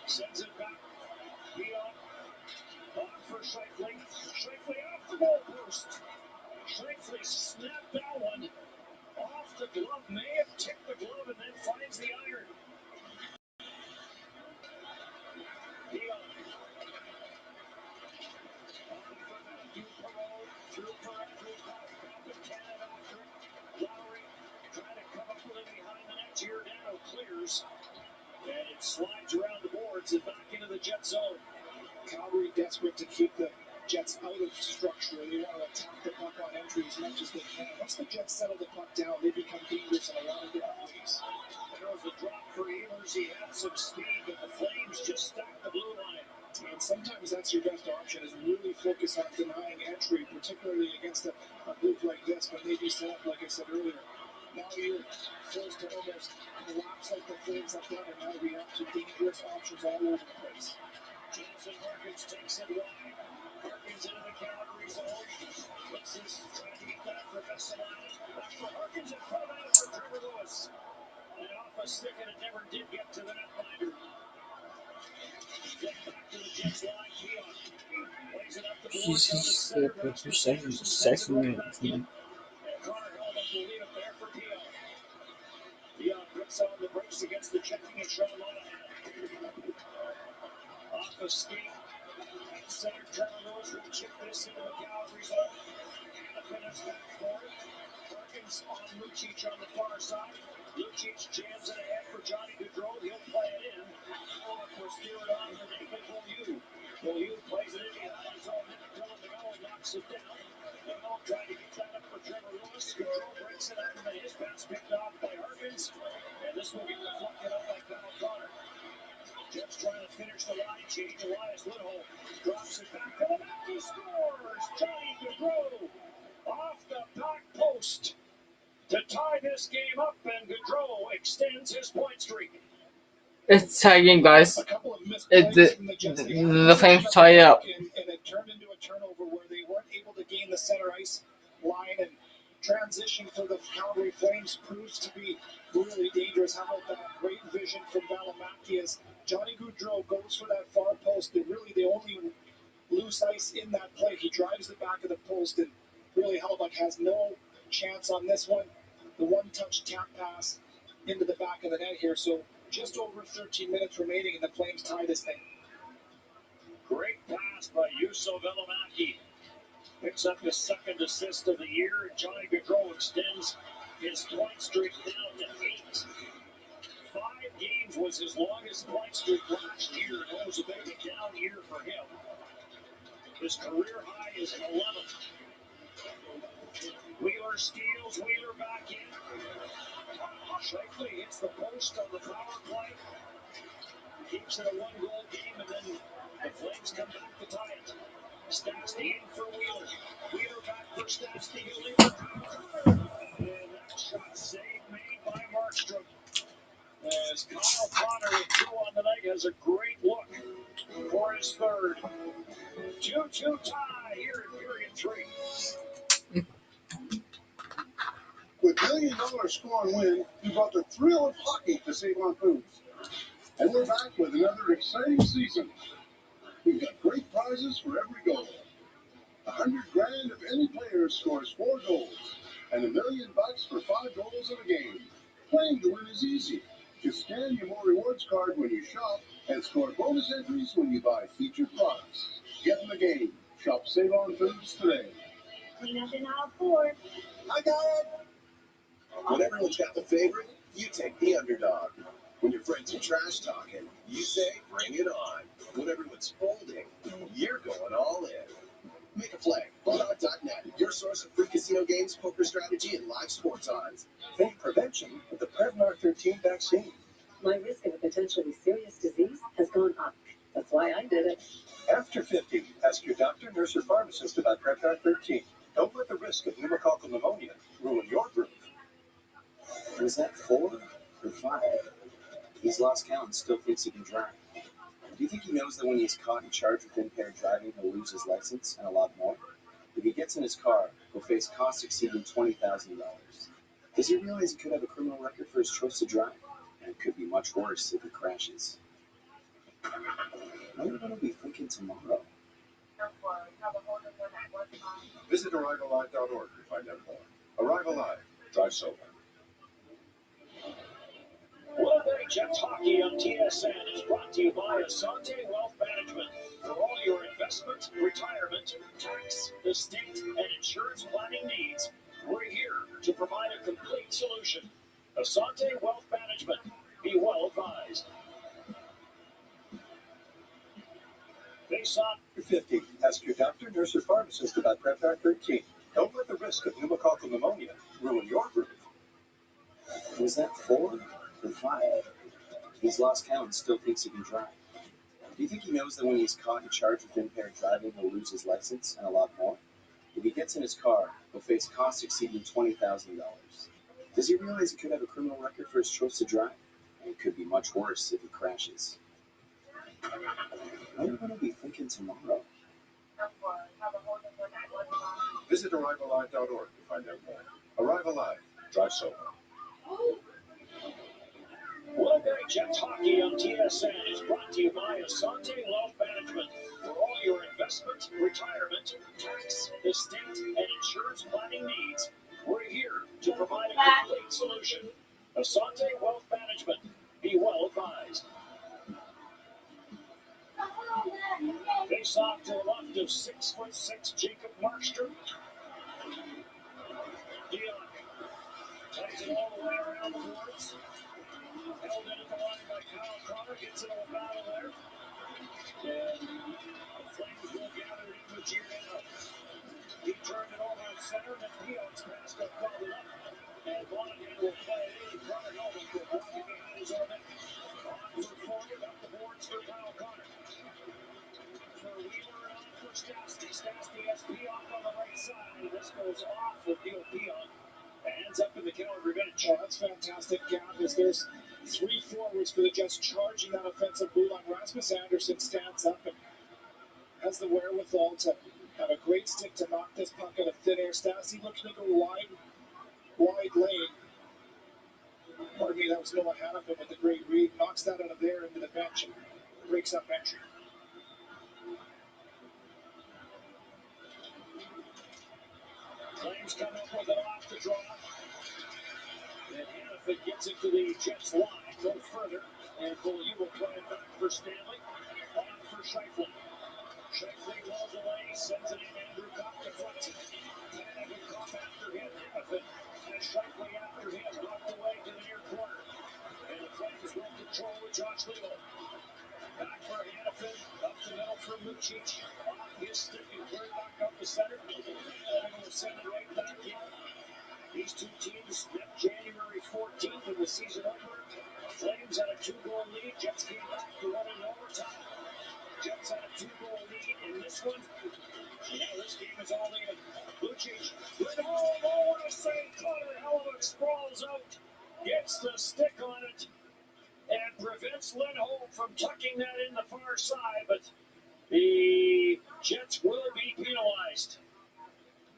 Sends it back. Pionk on for Scheifele. Scheifele off the goal post. Scheifele snapped that one off the glove, may have tipped the glove, and then finds the iron. Dion. On for Matthew Perreault. Through Campbell after it. Lowry trying to come up with it behind the net. Giordano clears. And it slides around the boards and back into the Jet zone. Calgary desperate to keep the Jets out of structure. They want to attack the puck on entry as much as they can. Once the Jets settle the puck down, they become dangerous in a lot of different ways. There was a drop for Ehlers. He had some speed, but the Flames just stacked the blue line. And sometimes that's your best option, is really focus on denying entry, particularly against a group like this when they do set up, like I said earlier. Now you're forced to almost collapse like the Flames have done and now react to dangerous options all over the place. Jansen Harkins takes it wide. Harkins into the Calgary zone. Misses, trying to get that for Vesalainen. Back for Harkins and put it out for Trevor Lewis. And off a stick, and it never did get to the netminder. Get back to the Jets line. Pionk plays it up the boards on the center. And Connor held up the lead up there for Pionk. Pionk puts on the brakes against the checking of Sean Monahan. Off a skate. Center Trevor Lewis will chip this into the Calgary zone. Hanifin is back for it. Harkins on Lucic on the far side. Lucic jams it ahead for Johnny Gaudreau. He'll play it in. For Stewart on for David Beaulieu. Beaulieu plays it in behind his own net. Dylan DeMello knocks it down. DeMello trying to get that up for Trevor Lewis. Gaudreau breaks it up, and then his pass picked off by Harkins. And this will get deflected out by Kyle Connor. Jets trying to finish the line change. Elias Lindholm drops it back to the net. He scores! Johnny Gaudreau off the back post to tie this game up, and Gaudreau extends his point streak. It's tied game, guys. The Flames tie it up. And it turned into a turnover where they weren't able to gain the center ice line, and transition for the Calgary Flames proves to be really dangerous. How about that great vision from Valimaki as Johnny Gaudreau goes for that far post, and really the only loose ice in that play. He drives the back of the post, and really Hellebuck has no chance on this one. The one-touch tap pass into the back of the net here. So Just over 13 minutes remaining, and the Flames tie this thing. Great pass by Juuso Velimaki. Picks up his second assist of the year. Johnny Gaudreau extends his point streak now to 8. 5 games was his longest point streak last year, and it was a bit of a down year for him. His career high is 11. Wheeler steals, Wheeler back in. Shifley hits the post on the power play. Keeps it a 1-goal game, and then the Flames come back to tie it. Stastny in for Wheeler. Wheeler back for Stastny. He'll leave for Power. And that shot saved made by Markstrom. As Kyle Connor with 2 on the night has a great look for his third. 2-2 tie here in period 3. With $1 million Score and Win, we brought the thrill of hockey to Save on Foods. And we're back with another exciting season. We've got great prizes for every goal. $100,000 if any player scores 4 goals, and $1 million for 5 goals in a game. Playing to win is easy. Just scan your More Rewards card when you shop and score bonus entries when you buy featured products. Get in the game. Shop Save on Foods today. Clean up in aisle 4. I got it. When everyone's got the favorite, you take the underdog. When your friends are trash talking, you say bring it on. When everyone's folding, you're going all in. Make a play. Bulldog.net, your source of free casino games, poker strategy, and live sports odds. Think prevention with the Prevnar 13 vaccine. My risk of a potentially serious disease has gone up. That's why I did it. After 50, ask your doctor, nurse, or pharmacist about Prevnar 13. Don't let the risk of pneumococcal pneumonia ruin your groove. Was that 4 or 5? He's lost count and still thinks he can drive. Do you think he knows that when he's caught and charged with impaired driving, he'll lose his license and a lot more? If he gets in his car, he'll face costs exceeding $20,000. Does he realize he could have a criminal record for his choice to drive? And it could be much worse if he crashes. I wonder what he'll be thinking tomorrow. Visit ArrivalLive.org to find out more. Arrival Live. Drive sober. Winnipeg Jets hockey on TSN is brought to you by Asante Wealth Management. For all your investment, retirement, tax, estate, and insurance planning needs, we're here to provide a complete solution. Asante Wealth Management. Be well advised. Face off. 50, ask your doctor, nurse, or pharmacist about Prevnar 13. Don't let the risk of pneumococcal pneumonia ruin your groove. Was that 4 or 5? He's lost count and still thinks he can drive. Do you think he knows that when he's caught and charged with impaired driving, he'll lose his license and a lot more? If he gets in his car, he'll face costs exceeding $20,000. Does he realize he could have a criminal record for his choice to drive? And it could be much worse if he crashes. I wonder what he'll be thinking tomorrow. Visit ArrivalLive.org to find out more. Arrival Live. Drive sober. Winnipeg Jets hockey on TSN is brought to you by Asante Wealth Management. For all your investment, retirement, tax, estate, and insurance planning needs, we're here to provide a complete solution. Asante Wealth Management. Be well advised. Face off to the left of 6'6" Jacob Markstrom. Dion tugs it all the way around the boards. Held in at the line by Kyle Connor. Gets into a battle there. And the Flames will gather it in with Giordano. He turned it over at center. Then Pion's pass got fouled up. And Monahan will play it in front of Helmet for blocking behind his own net. On for forward. Up the boards for Kyle Connor. For Wheeler and on for Stastny. Stastny has Pion on the right side. This goes off with Neil Pion. And ends up in the Calgary bench. Oh, that's fantastic, Gab, as there's 3 forwards for the Jets charging that offensive blue line. Rasmus Anderson stands up and has the wherewithal to have a great stick to knock this puck out of thin air. Stastny looking to go wide lane. Pardon me, that was Noah Hannafin with a great read. Knocks that out of there into the bench and breaks up entry. Flames come up with it off the draw. And Hannafin gets it to the Jets line, no further. And Beaulieu will play it back for Stanley. On for Scheifele. Scheifele rolls away, sends it in. Andrew Copp deflects it. Hannafin Copp after him. Hannafin and Scheifele after him. Knocked away to the near corner. And the Flames will control with Josh Lebo. Back for Hannafin. Up the middle for Lucic. Off his stick and cleared back up the center. And will send it right back in. These two teams met January 14th in the season opener. Flames had a 2-goal lead. Jets came back to win in overtime. Jets had a 2-goal lead in this one. And now this game is all in. Lucic. Oh, what a save. Connor Hellebuyck sprawls out. Gets the stick on it. And prevents Lindholm from tucking that in the far side. But the Jets will be penalized.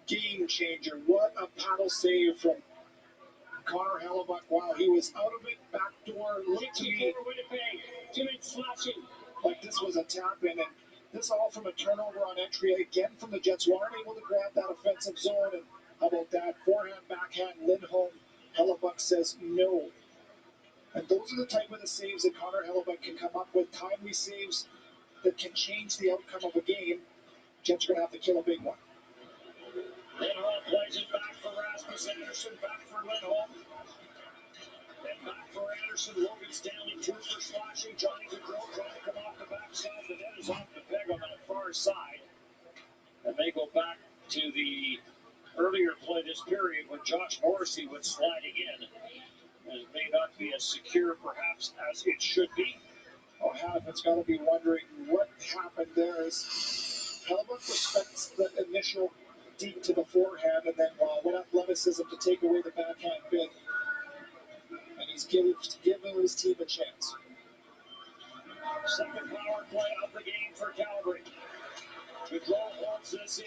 Game changer. What a paddle save from Connor Hellebuyck while he was out of it. Backdoor look to me. Winnipeg. Timmins slashing. Like this was a tap in, and this all from a turnover on entry again from the Jets, who aren't able to grab that offensive zone. And how about that forehand, backhand, Lindholm? Hellebuyck says no. And those are the type of the saves that Connor Hellebuyck can come up with, timely saves that can change the outcome of a game. Jets are going to have to kill a big one. Lindholm plays it back for Rasmus Andersson, back for Lindholm. And back for Andersson. Logan Stanley, 2 for slashing. Johnny Gaudreau trying to come off the backside. The net is off the peg on that far side. And they go back to the earlier play this period when Josh Morrissey was sliding in. And it may not be as secure, perhaps, as it should be. Oh, Hannafin's got to be wondering what happened there. Is Hellebuyck respects the initial deep to the forehand, and then wow, what athleticism to take away the backhand bid. And he's giving his team a chance. Second power play of the game for Calgary. Gaudreau holds this in.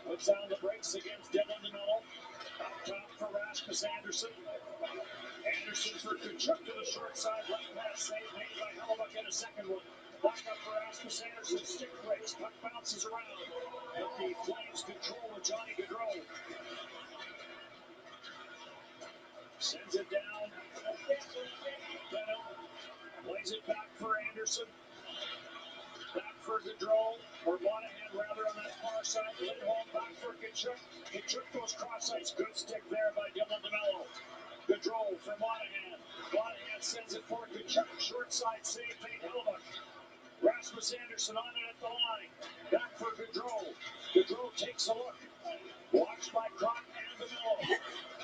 Puts on the brakes against Dylan DeMello. Up top for Rasmus Andersson. Andersson for Tkachuk to the short side. Right pass save made by Hellebuyck in a second one. Back up for Rasmus Andersson. Stick breaks. Puck bounces around. But the Flames control with Johnny Gaudreau. Sends it down. Bennett plays it back for Andersson. Back for Gaudreau, or Monahan rather, on that far side. Lindholm back for Tkachuk. Tkachuk goes cross ice. Good stick there by Dylan DeMello. Gaudreau for Monahan. Monahan sends it for Tkachuk. Short side save made Hellebuyck. Rasmus Andersson on it at the line. Back for Gaudreau. Gaudreau takes a look. Watched by Crott and DeMello.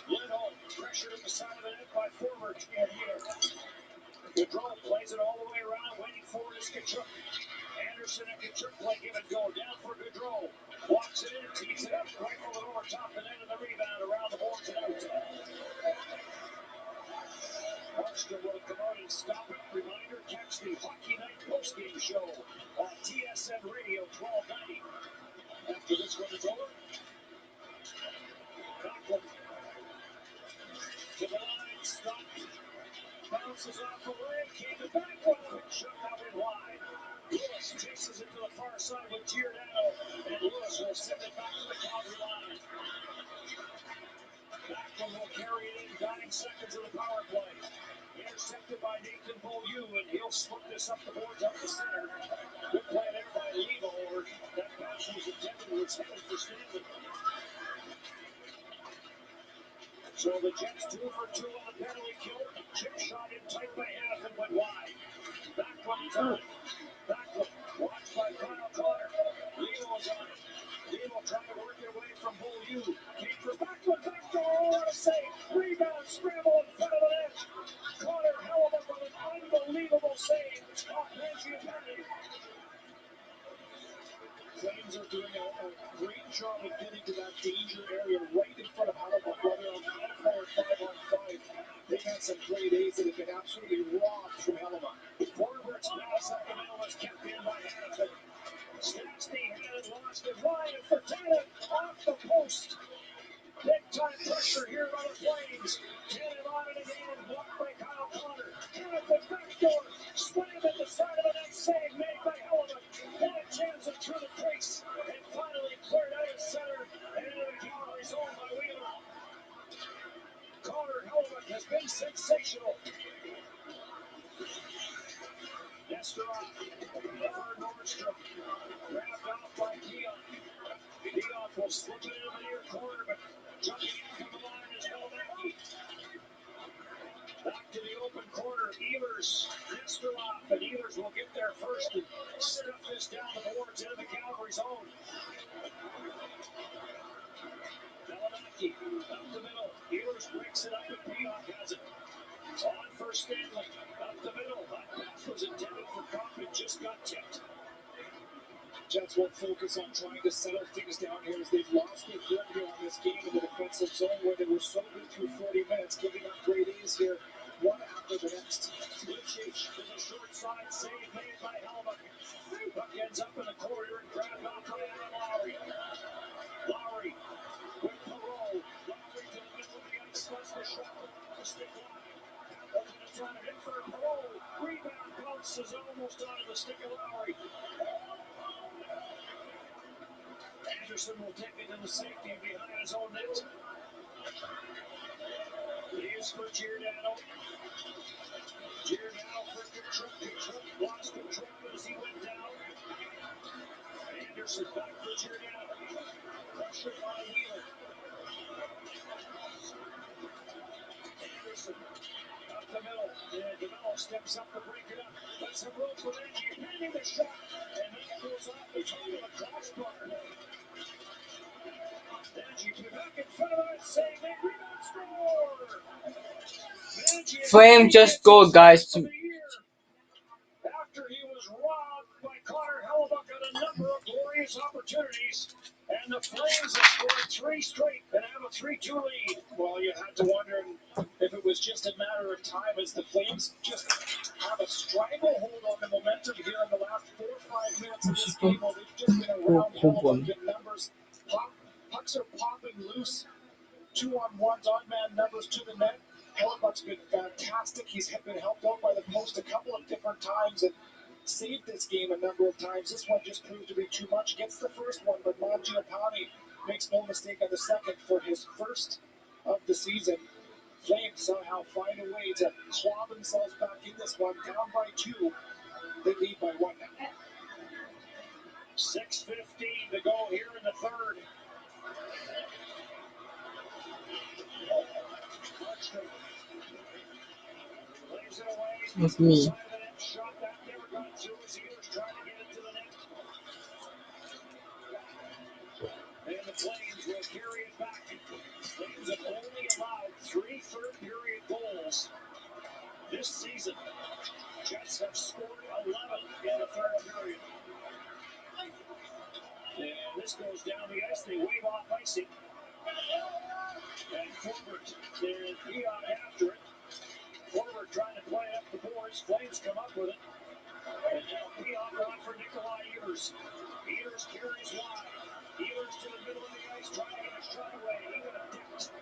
Lindholm pressured at the side of the net by forward and here. Gaudreau plays it all the way around, waiting for it is Tkachuk. Andersson and Tkachuk play give and go. Down for Gaudreau. Walks it in, tees it up, rifle it over top the net, and the rebound around the boards and out. Markstrom will come out and stop it. Reminder, catch the Hockey Night postgame show on TSN Radio 1290. After this one is over, Backlund to the line, stopped. Bounces off the leg, came to Backlund, and shot that one wide. Lewis chases it to the far side with Giordano, and Lewis will send it back to the Calgary line. Backlund will carry it in, 9 seconds of the power play. Intercepted by Nathan Beaulieu, and he'll slip this up the boards up the center. Good play there by Levo, or that pass was intended, was headed for Stanley. So the Jets 2 for 2 on the penalty kill. Chip shot in tight by Hannafin, went wide. Backlund is on it. Backlund, watched by Kyle Connor. Levo's on it. Levo trying to work it away from Beaulieu. Came for Backlund, backdoor, what a save. Rebound, scramble in front of the net. Connor Hellebuyck with an unbelievable save. Off Mangiapane. Flames are doing a great job of getting to that danger area right in front of Hellebuyck, whether on power play or 5-on-5. They've had some play days that have been absolutely robbed from Hellebuyck. Forwards pass up the middle is kept in by Hannafin. Stastny had it, lost it. Ryan for Tannen off the post. Big time pressure here by the Flames. Tannen on it again, blocked by Kyle Connor. Hannafin backdoor, slammed at the side of the net, save made by Hellebuyck. Bennett jams it through the crease and finally cleared out of center and into the Calgary zone by Wheeler. Connor Hellebuck has been sensational. Nesterov over Nordstrom. Grabbed off by Dion. Dion will slip it into the near corner, but jumping in from the line is Valimaki. Back to the open corner. Ehlers, Nesterov, and Ehlers will get there first and stuff this down the boards into the Calgary zone. Valimaki up the middle. Ehlers breaks it up, and Dion has it. On for Stanley. Up the middle. That pass was intended for Kaufman, just got tipped. Jets will focus on trying to settle things down here as they've lost their grip here on this game in the defensive zone where they were so good through 40 minutes, giving up great A's here, one after the next. Lucic to the short side, save made by Hellebuck. Puck ends up in the corner and grabbed off by Adam Lowry. Lowry with Perreault. Lowry to the middle of the ice, lets the shot go off the stick line. Hamilton is trying to hit for Perreault. Rebound bounces almost onto the stick of Lowry. Anderson will take it to the safety behind his own net. Here's for Giordano. Giordano for Tkachuk. Tkachuk lost control as he went down. Anderson back for Giordano. Pressure by Wheeler. Anderson up the middle. And DeMello steps up to break it up. Let's have room for Angie. Pending the shot. And that goes off the top of the crossbar. Angie back in front of it. Save it. Rebound score. Flame just scored, guys. After he was robbed by Connor Hellebuck on a number of glorious opportunities, and the Flames have scored 3 straight and have a 3-2 lead. Well, you had to wonder if it was just a matter of time as the Flames just have a stranglehold on the momentum here in the last 4 or 5 minutes of this game. Well, they've just been around Hellebuck in numbers. Pucks are popping loose. 2-on-1s, odd-man numbers to the net. Hellebuck's been fantastic. He's been helped out by the post a couple of different times and saved this game a number of times. This one just proved to be too much. Gets the first one, but Mangiapane makes no mistake on the second for his first of the season. Flames somehow find a way to claw themselves back in this one. Down by 2. They lead by 1 now. 6:15 to go here in the third. Markstrom plays it away. That's me. Side of the net shot that never got through as Ehlers trying to get it to the net. And the Flames will carry it back. Flames have only allowed 3 third-period goals this season. Jets have scored 11 in the third period. And this goes down the ice. They wave off icing. And Forbert and Piot after it. Forbert trying to play it up the boards. Flames come up with it. And now Piot on for Nikolai Ehlers. Ehlers carries wide. Ehlers to the middle of the ice trying to get a shot away. Even a dipped.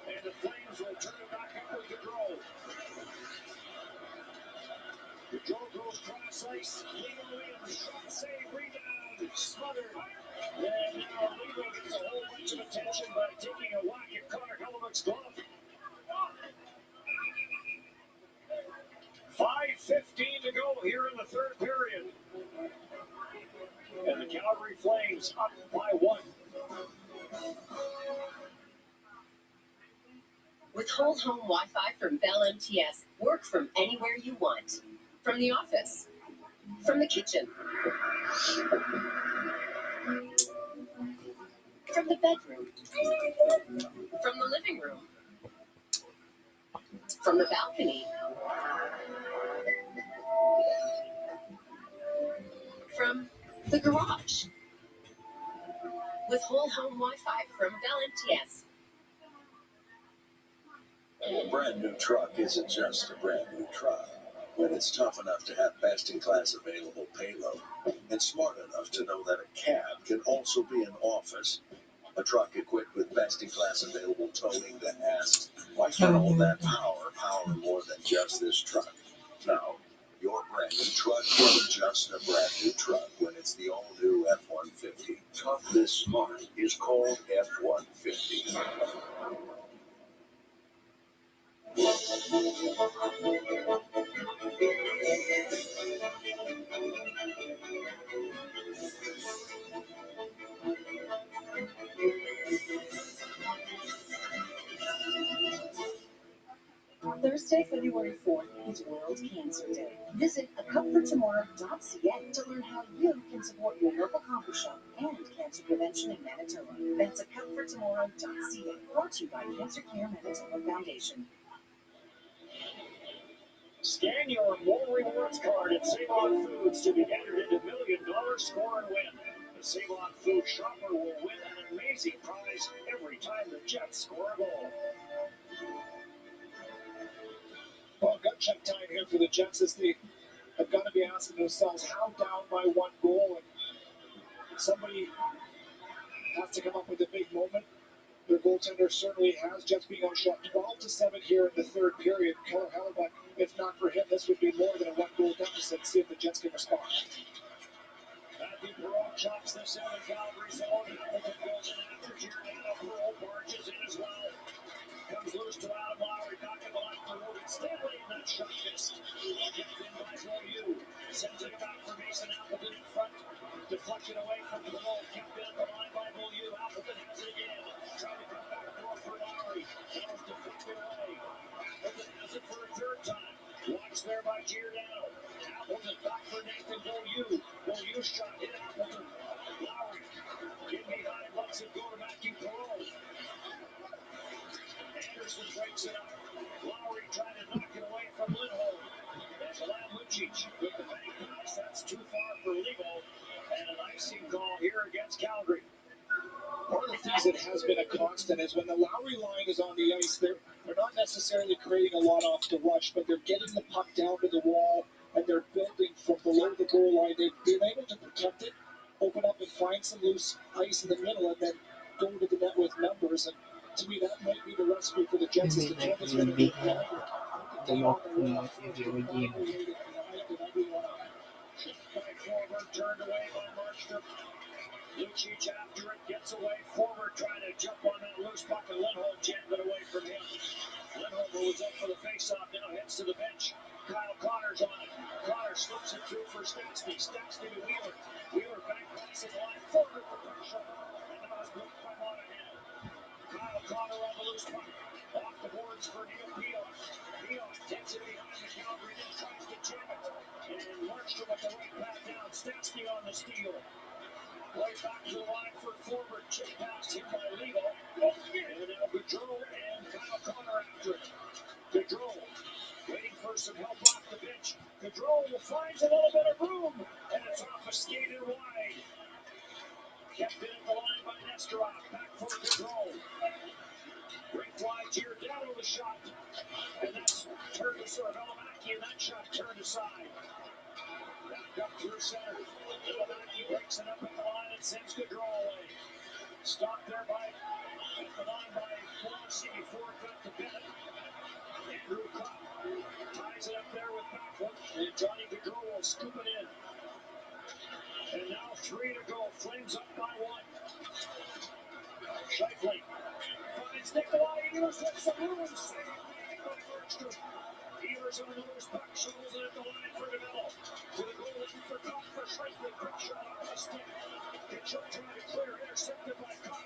And the Flames will turn it back up with Gaudreau. Gaudreau goes cross ice. Leo Williams, shot save, rebound, smothered. And now Leo gets a whole bunch of attention by taking a whack at Connor Hellebuck's glove. 5:15 to go here in the third period. And the Calgary Flames up by 1. With whole home Wi-Fi from Bell MTS, work from anywhere you want. From the office, from the kitchen, from the bedroom, from the living room, from the balcony, from the garage. With whole home Wi-Fi from Bell MTS. A brand new truck isn't just a brand new truck when it's tough enough to have best-in-class available payload and smart enough to know that a cab can also be an office. A truck equipped with best-in-class available towing that asks, why can't all that power more than just this truck? Now, your brand new truck isn't just a brand new truck when it's the all-new F-150. Tough this smart is called F-150. Thursday, February 4th is World Cancer Day. Visit acupfortomorrow.ca to learn how you can support your local coffee shop and cancer prevention in Manitoba. That's acupfortomorrow.ca, brought to you by Cancer Care Manitoba Foundation. Scan your More Rewards card at Save On Foods to be entered into $1 Million Score and Win. The Save On Foods shopper will win an amazing prize every time the Jets score a goal. Well, gut check time here for the Jets as they have got to be asking themselves how down by one goal, and somebody has to come up with a big moment. Their goaltender certainly has. Jets being outshot 12-7 here in the third period. Keller Hellebuck, if not for him, this would be more than a one-goal deficit. See if the Jets can respond. Matthew Perreault chops this in the Calgary zone. Appleton goes in after Giordano. Perreault barges in as well. Comes loose to Adam Lowry. Back in the line for Logan Stanley. And that shot missed. Kept in by Beaulieu. Sends it back for Mason Appleton in front. Deflection away from Perreault. Kept in at the line by Beaulieu. Appleton has it again. Trying to come back for Lowry. That was deflected away. Appleton has it for a third time. Watched there by Giordano. Appleton back for Nathan Beaulieu. Beaulieu shot hit Appleton. Lowry in behind. Lets it go to Matthew Perreault. Anderson breaks it up. Lowry trying to knock it away from Lindholm. There's Milan Lucic with the penny pass. That's too far for Lebo. And an icing call here against Calgary. One of the things that has been a constant is when the Lowry line is on the ice, they're not necessarily creating a lot off the rush, but they're getting the puck down to the wall, and they're building from below the goal line. They've been able to protect it, open up and find some loose ice in the middle, and then go to the net with numbers. And to me, that might be the recipe for the Jets is to turn this one into a grinder. The local community redeemed. By forward, turned away by Markstrom. Lucic after it, gets away forward, trying to jump on that loose puck, and Lindholm jammed it away from him. Lindholm, who was up for the faceoff, now heads to the bench. Kyle Connor's on it. Connor slips it through for Stastny. Stastny to Wheeler. Wheeler back pass at the line forward for quick shot. And now it's blocked by Monahan. Kyle Connor on the loose puck. Off the boards for Neil Pionk. Pionk takes it behind the Calgary net, tries to jam it. And Markstrom with the right pat down. Stastny on the steal. Right back to the line for forward. Chip pass hit by Lebo. And now Gaudreau and Kyle Connor after it. Gaudreau waiting for some help off the bench. Gaudreau finds a little bit of room. And it's off a skate and wide. Kept in at the line by Nesterov. Back for Gaudreau. Great fly. Giordano the shot. And that's turned to Velimaki. And that shot turned aside. Back up through center. Velimaki breaks it up at the line and sends Gaudreau away. Stopped there at the line by Morrissey before it got to Bennett. Andrew Copp ties it up there with Backlund, and Johnny Gaudreau will scoop it in. And now 3 to go. Flames up by 1. Scheifele finds Nikolai Ehlers with some room. Save made by Markstrom. Ehlers on the loose puck, shovels it at the line for DeMello. To the goal line for Copp for Scheifele. Quick shot off the stick. Kitchell trying to clear, intercepted by Copp.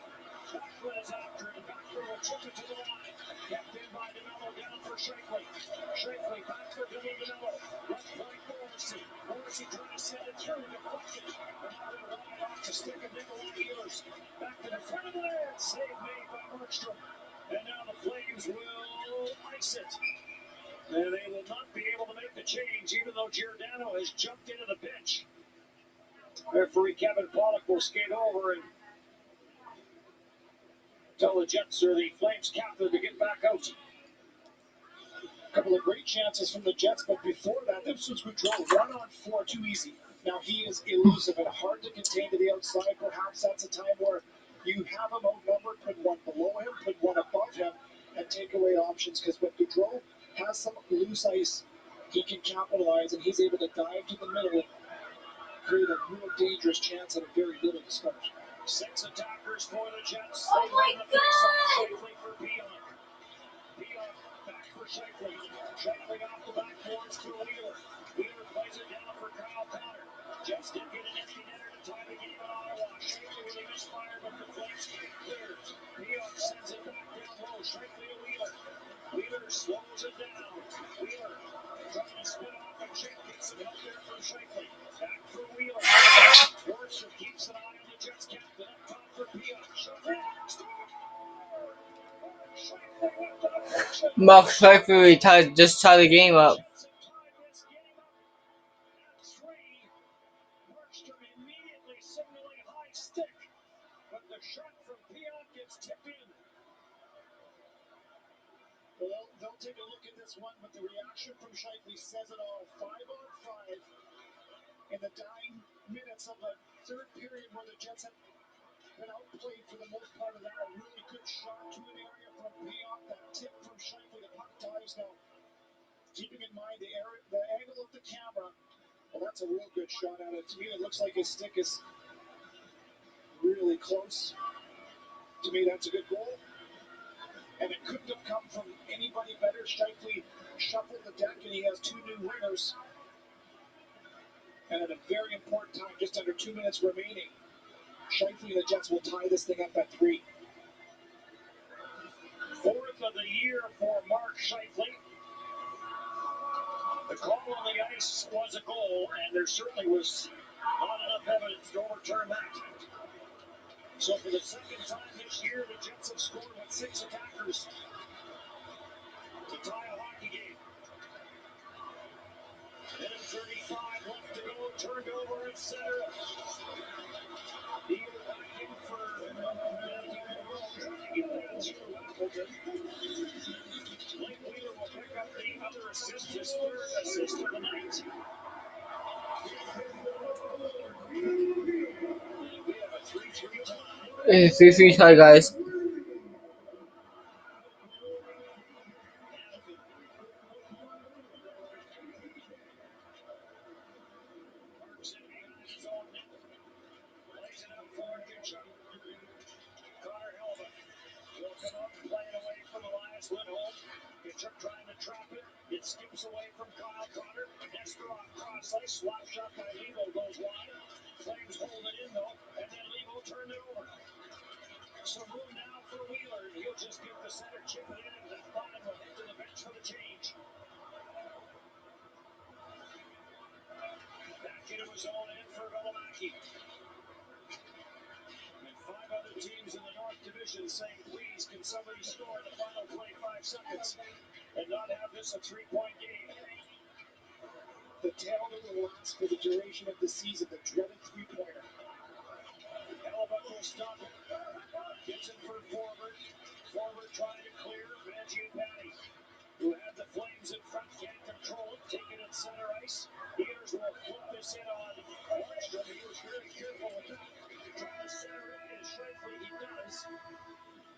Backlund is after it. Backlund will chip it to the line. Kept in by DeMello, down for Scheifele. Scheifele back for Dylan DeMello. Left point Morrissey. Morrissey trying to send it through, deflected. And that went wide off the stick of Nikolai Ehlers. Back to the front of the net. Save made by Markstrom. And now the Flames will ice it. And they will not be able to make the change, even though Giordano has jumped into the bench. Referee Kevin Pollock will skate over and tell the Jets or the Flames captain to get back out. A couple of great chances from the Jets, but before that, this was Gaudreau 1-on-4, too easy. Now he is elusive and hard to contain to the outside. Perhaps that's a time where you have him outnumbered, put one below him, put one above him, and take away options. Because when Gaudreau has some loose ice, he can capitalize, and he's able to dive to the middle and create a real dangerous chance at a very little to start. 6 attackers for the Jets. They win the faceoff. Scheifele for Pionk. Pionk back for Shifley. Shifley off the backboards for Wheeler. Wheeler plays it down for Kyle Connor. Jets did get an empty netter to tie the game in Ottawa. Shifley with a misfire, but the Flames get it cleared. Pionk sends it back down low. Shifley to Wheeler. Wheeler slows it down. Wheeler trying to spin off a chip. Gets some help there from Shifley. Back for Wheeler. Forster keeps an eye on the Jets captain. Up top for Pionk. Shifley. Mark Shifley just tied the game up. Markstrom immediately signaling high stick, but the shot from Pionk gets tipped in. Well, they'll take a look at this one, but the reaction from Shifley says it all. 5-on-5 in the dying minutes of the third period where the Jets have been outplayed for the most part of that. A really good shot to an area from Pionk. That tip from Shifley, the puck dies now. Keeping in mind the angle of the camera, well, that's a real good shot at it. To me, it looks like his stick is really close. To me, that's a good goal. And it couldn't have come from anybody better. Shifley shuffled the deck, and he has two new wingers. And at a very important time, just under 2 minutes remaining, Shifley and the Jets will tie this thing up at 3. Fourth of the year for Mark Shifley. The call on the ice was a goal, and there certainly was not enough evidence to overturn that. So for the second time this year, the Jets have scored with 6 attackers to tie a hockey game. Minute 35 left to go. Turned over at center. Neal back in for Matthew Monroe. Trying to get that to Appleton. Blake Wheeler will pick up the other assist, his third assist of the night. We have a 3-3 tie. It's a 3-3 tie, guys. Connor Helva will come up and play it away from Elias Lindholm. Kachuk trying to trap it. It skips away from Kyle Connor. Nesterov cross ice. Slap shot by Levo goes wide. Flames hold it in though. And then Levo turned it over. Some room now for Wheeler. He'll just get the center, chip it in, and Bottom will head to the bench for the change. Back into his own end for Valimaki. And 5 other teams in the North Division saying, please, can somebody score in the final 25 seconds and not have this a 3-point game? The tail that will last for the duration of the season, the dreaded 3-pointer. Hellebuck will stop it. Gets it for Forward. Forward trying to clear. Mangiapane, who had the Flames in front, can't control it. Take it at center ice. Eaters will flip this in on Markstrom. He was very careful with that. Trying to center it is Shifley. He does.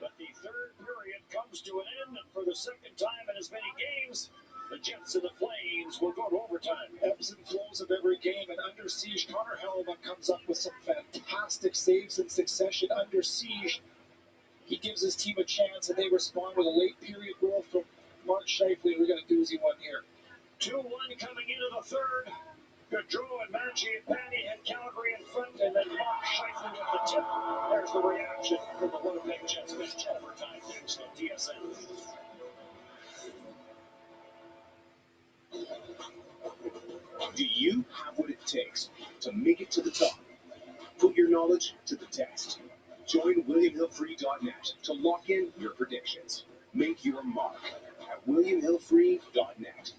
But the third period comes to an end, and for the second time in as many games, the Jets and the Flames will go to overtime. Ebbs and flows of every game, and under siege, Connor Hellebuck comes up with some fantastic saves in succession. Under siege, he gives his team a chance, and they respond with a late period goal from Mark Shifley. We got a doozy one here. 2-1 coming into the third. Gaudreau and Mangiapane had Calgary in front, and then Mark Shifley with the tip. There's the reaction from the Winnipeg Jets bench. Overtime next on TSN. Do you have what it takes to make it to the top? Put your knowledge to the test. Join WilliamHillFree.net to lock in your predictions. Make your mark at WilliamHillFree.net.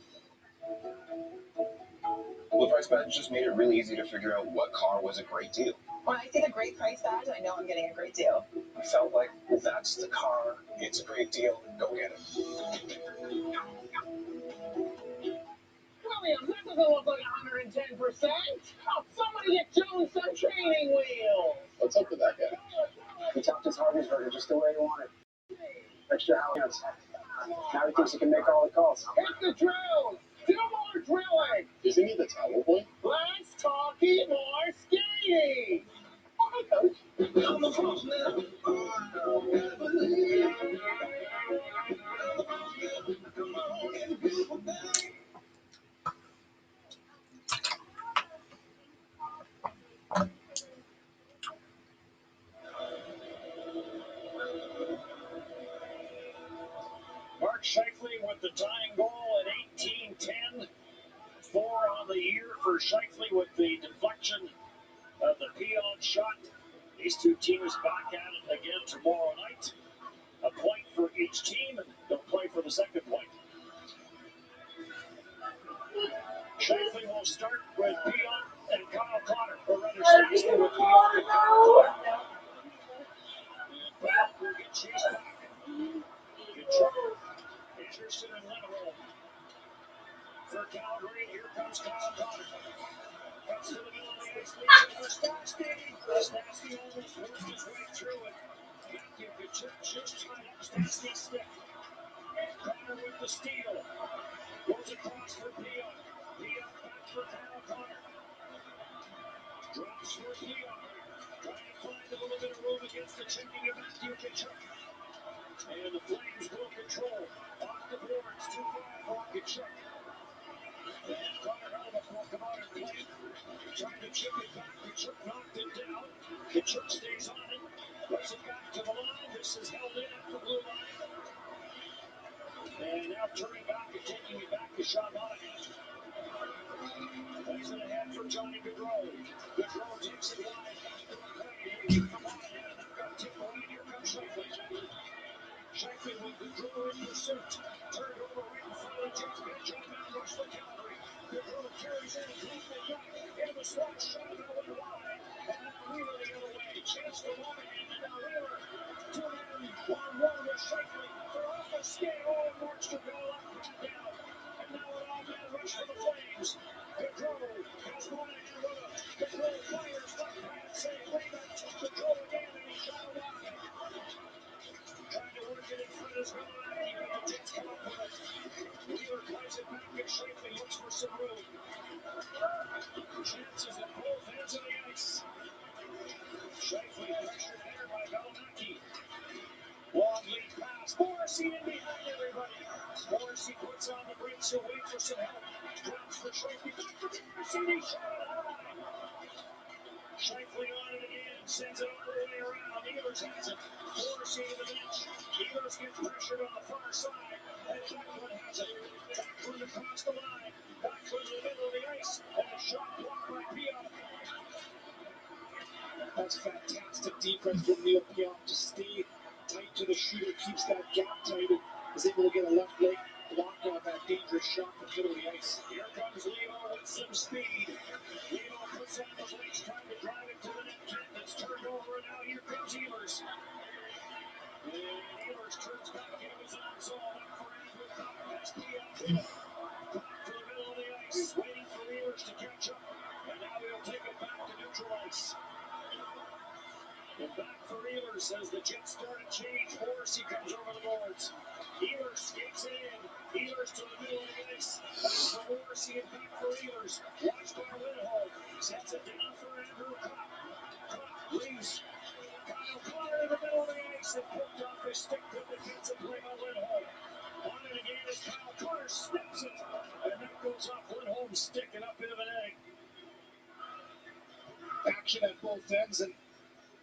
Well, the price badge just made it really easy to figure out what car was a great deal. When I see the great price badge, I know I'm getting a great deal. I felt like, well, that's the car. It's a great deal. Go get it. Williams, that doesn't look like 110%. Oh, somebody get Jones some training wheels. What's up with that guy? He chopped his Harvey's burger just the way he wanted. Extra jalapenos. Now he thinks he can make all the calls. Hit the drills. Do more drilling. Isn't he the towel boy? Let's talk more skating. Oh, hi, Coach. I'm the boss now. Come on, Shifley with the tying goal at 18-10. 4 on the year for Shifley with the deflection of the Peon shot. These two teams back at it again tomorrow night. A point for each team, and they'll play for the second point. Shifley will start with Peon and Kyle Connor, or rather Stastny with Peon and Kyle Connor. And Peon will get chased back. Control. Anderson and Lindholm. For Calgary, here comes Kyle Connor. Cuts to the middle of the ice, leads it for Stastny. Stastny almost worked his way through it. Matthew Tkachuk just tied up Stastny's stick. Connor with the steal. Goes across for Peon. Peon back for Kyle Connor. Drops for Peon. Trying to find a little bit of room against the checking of Matthew Tkachuk. And the Flames will control. Off the boards, 2-5 on Tkachuk. And Connor Hellebuck will come out and play. Trying to chip it back. Tkachuk knocked it down. Tkachuk stays on it. Puts it back to the line. This is held in at the blue line. And now turning back and taking it back to Sean Monahan. Plays it ahead for Johnny Gaudreau. Gaudreau takes it wide. Waiting for Monahan. That got tipped wide. Here comes Shifley. Shifley with Gaudreau in pursuit. Turned over right in front of the Jets bench. On man rush for Calgary. Gaudreau carries in. Cleans it back. Into the slot. Shot that went wide. And now Wheeler the other way. Chance for Monahan. And now Wheeler. 2-man on 1 with Shifley. They're off a skate. Oh, and Markstrom got a left hand down. And now an odd-man rush for the Flames. Gaudreau has Monahan with him. Gaudreau fires left hand save. Rebound. Gaudreau again, and he shot a wide. Trying to work it in front of Svilacki, but the Jets come up with it. Wheeler plays it back, and Shifley looks for some room. Chances at both ends of the ice. Shifley pressured there by Valimaki. Long lead pass. Morrissey in behind everybody. Morrissey puts on the brakes. He'll wait for some help. Drops for Shifley. Back for Morrissey. He shot it high. Shifley on it again. Sends it all the way around. Ehlers has it. Morrissey to the bench. Ehlers gets pressured on the far side. And Backlund has it. Backlund across the line. Backlund in the middle of the ice. And a shot blocked by Pionk. That's fantastic defense from Neil Pionk to stay tight to the shooter, keeps that gap tight, and is able to get a left leg block on that dangerous shot in the middle of the ice. Here comes Leo with some speed. Leo puts on the brakes, trying to drive it to the net. It's turned over, and now here comes Ehlers. And Ehlers turns back into his own zone. Up for Andrew Copp. That's Pionk with him. Copp to the middle of the ice, waiting for Ehlers to catch up. And now he'll take it back to neutral ice. And back for Ehlers as the Jets start a change. Morrissey comes over the boards. Ehlers skates it in. Ehlers to the middle of the ice. Back for Morrissey and back for Ehlers. Watched by Lindholm. Sets it down for Andrew Copp. Copp leaves. Kyle Connor in the middle of the ice and poked off his stick. Good defensive play by Lindholm. On it again as Kyle Connor snaps it. And that goes off Lindholm's stick and up into the netting. Action at both ends, and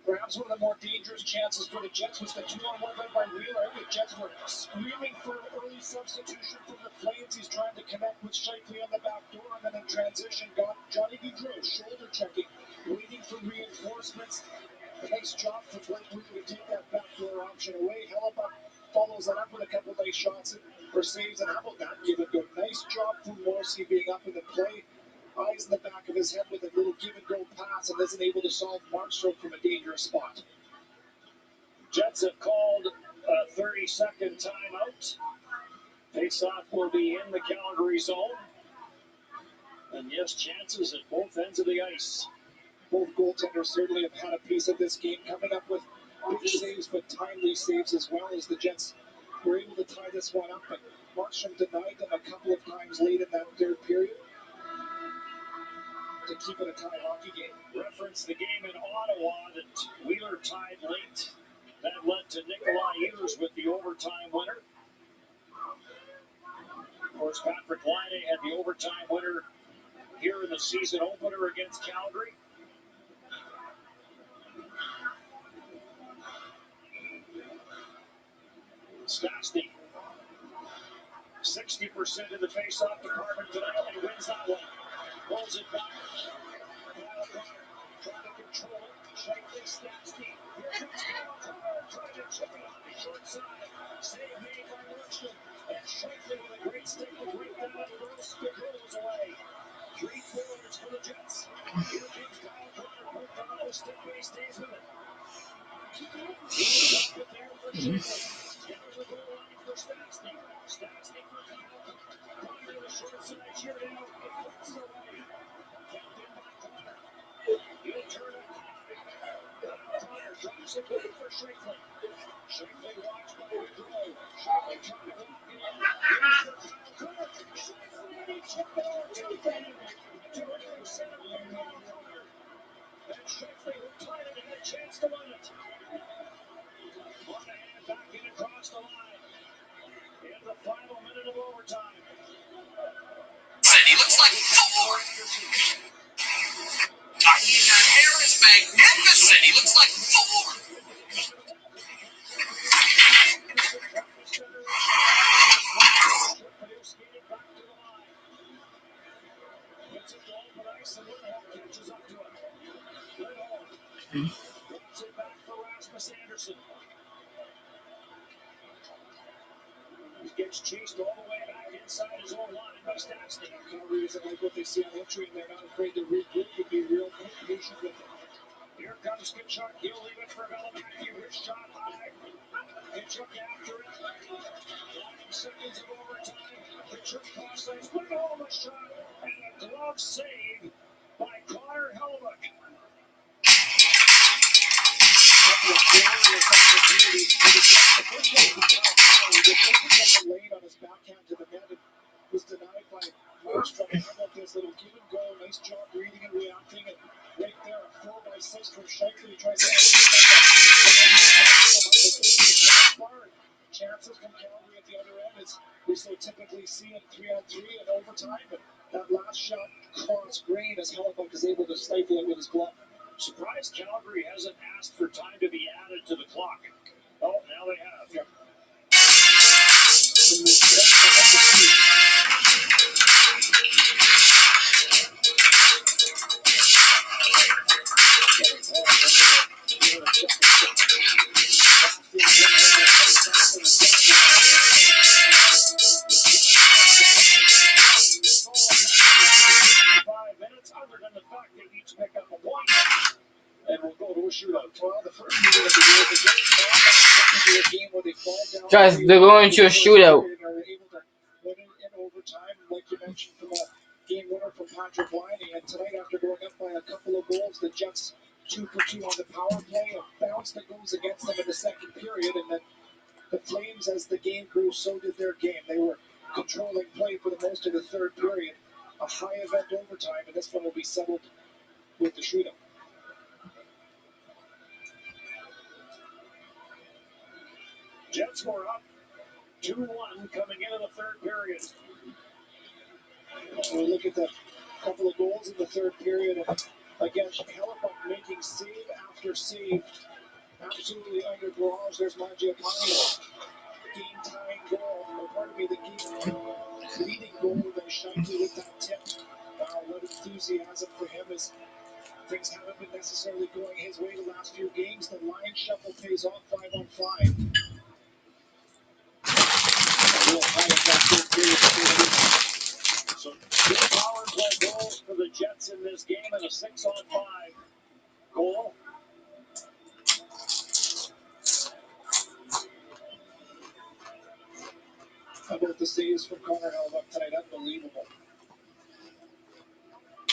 perhaps one of the more dangerous chances for the Jets was the 2-on-1 led by Wheeler. The Jets were screaming for an early substitution from the Flames. He's trying to connect with Shifley on the back door, and then in transition got Johnny Gaudreau shoulder checking, waiting for reinforcements. A nice job for Blake Wheeler to take that backdoor option away. Hellebuck follows that up with a couple nice shots or saves, and how about that give and go? Nice job from Morrissey being up in the play. Eyes in the back of his head with a little give-and-go pass and isn't able to solve Markstrom from a dangerous spot. Jets have called a 30-second timeout. Face-off will be in the Calgary zone. And yes, chances at both ends of the ice. Both goaltenders certainly have had a piece of this game, coming up with big saves, but timely saves as well, as the Jets were able to tie this one up. But Markstrom denied them a couple of times late in that third period to keep it a tie hockey game. Reference the game in Ottawa that Wheeler tied late. That led to Nikolai Ehlers with the overtime winner. Of course, Patrick Laine had the overtime winner here in the season opener against Calgary. Stastny 60% in the face-off department tonight and wins that one. Pulls it back. Kyle Connor trying to control it. Shifley snaps deep. Here comes Kyle Connor trying to chip it on the short side. Save made by Markstrom. And Shifley with a great stick to break that up. Throws the goals away. 3 forwards for the Jets. Here comes Kyle Connor. Poked on the stick, but he stays with it. He's up it there for Shifley. Down the goal line for Stastny. Stastny for Kyle Connor. Connor to the short side. Sheared out. It flips away. Kept in by Connor. He'll turn it high. Kyle Connor drops it back for Shifley. Shifley watched by Gaudreau. Shifley trying to walk it in. Here's for Kyle Connor. Shifley, and he chipped it over to the end. Terrific center from Kyle Connor. And Shifley, who tied it, had a chance to win it. Monahan back in across the line. In the final minute of overtime. He looks like Thor. I mean, that hair is magnificent. He looks like Thor. Gets it to open ice, and Lindholm catches up to it. Lindholm drops it back for Rasmus Anderson. He gets chased all the way back inside his own line by Stastny. Calgary doesn't like what they see on entry, and they're not afraid to regroup and be real patient with it. Here comes Tkachuk. He'll leave it for Valimacky. Rich shot high. Tkachuk after it. 9 seconds of overtime. Tkachuk cross ice. Lindholm a shot. And a glove save by Connor Hellebuyck. Couple of glorious opportunities for the Jets. The first one from Kyle Connor, he just opened up the lane on his backhand to the net and was denied by Markstrom. How about this little give and go? Nice job reading and reacting. And right there, a 4x6 from Shifley. He tries to elevate that Markstrom. Chances from Calgary at the other end, as we so typically see in 3-on-3 and overtime. But that last shot crossed green as Hellebuyck is able to stifle it with his glove. Surprised Calgary hasn't asked for time to be added to the clock. Oh, now they have. Yep. Other than the fact they each pick up a point. And we'll go to a shootout. Well, the first meeting of the year, the Jets fall back into a game where they fall down. Guys, they're going to a shootout. And are able to win in overtime, like you mentioned, from a game winner from Patrick Laine. And tonight, after going up by a couple of goals, the Jets 2 for 2 on the power play. A bounce that goes against them in the second period, and then the Flames, as the game grew, so did their game. They were controlling play for the most of the third period. A high event overtime, and this one will be settled with the shootout. Jets were up 2-1 coming into the third period. We look at the couple of goals in the third period, and again, Hellebuyck making save after save, absolutely under barrage. There's Mangiapane, game-tying goal, or pardon me, the game-leading goal by Shifley with that tip. Wow, what enthusiasm for him as things haven't been necessarily going his way the last few games. The line shuffle pays off 5-on-5. A real high in that third period. So 2 power play goals for the Jets in this game and a 6-on-5 goal. How about the saves from Connor Hellebuyck tonight? Unbelievable.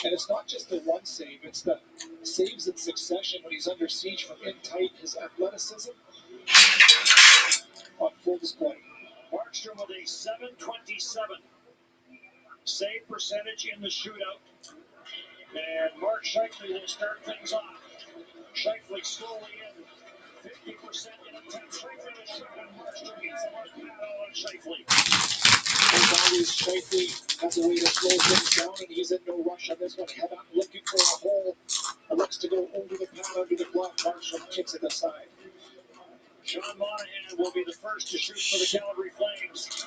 And it's not just the one save, it's the saves in succession when he's under siege from in tight. His athleticism on full display. Markstrom with a .727 save percentage in the shootout. And Mark Shifley will start things off. Shifley slowly in. 50% in attempts. Shifley with a shot on Markstrom. Gets the left pad on Shifley. As always, Shifley has a way to slow things down, and he's in no rush on this one. Head up, looking for a hole. It looks to go over the pad, under the glove. Markstrom kicks it aside. Sean Monahan will be the first to shoot for the Calgary Flames.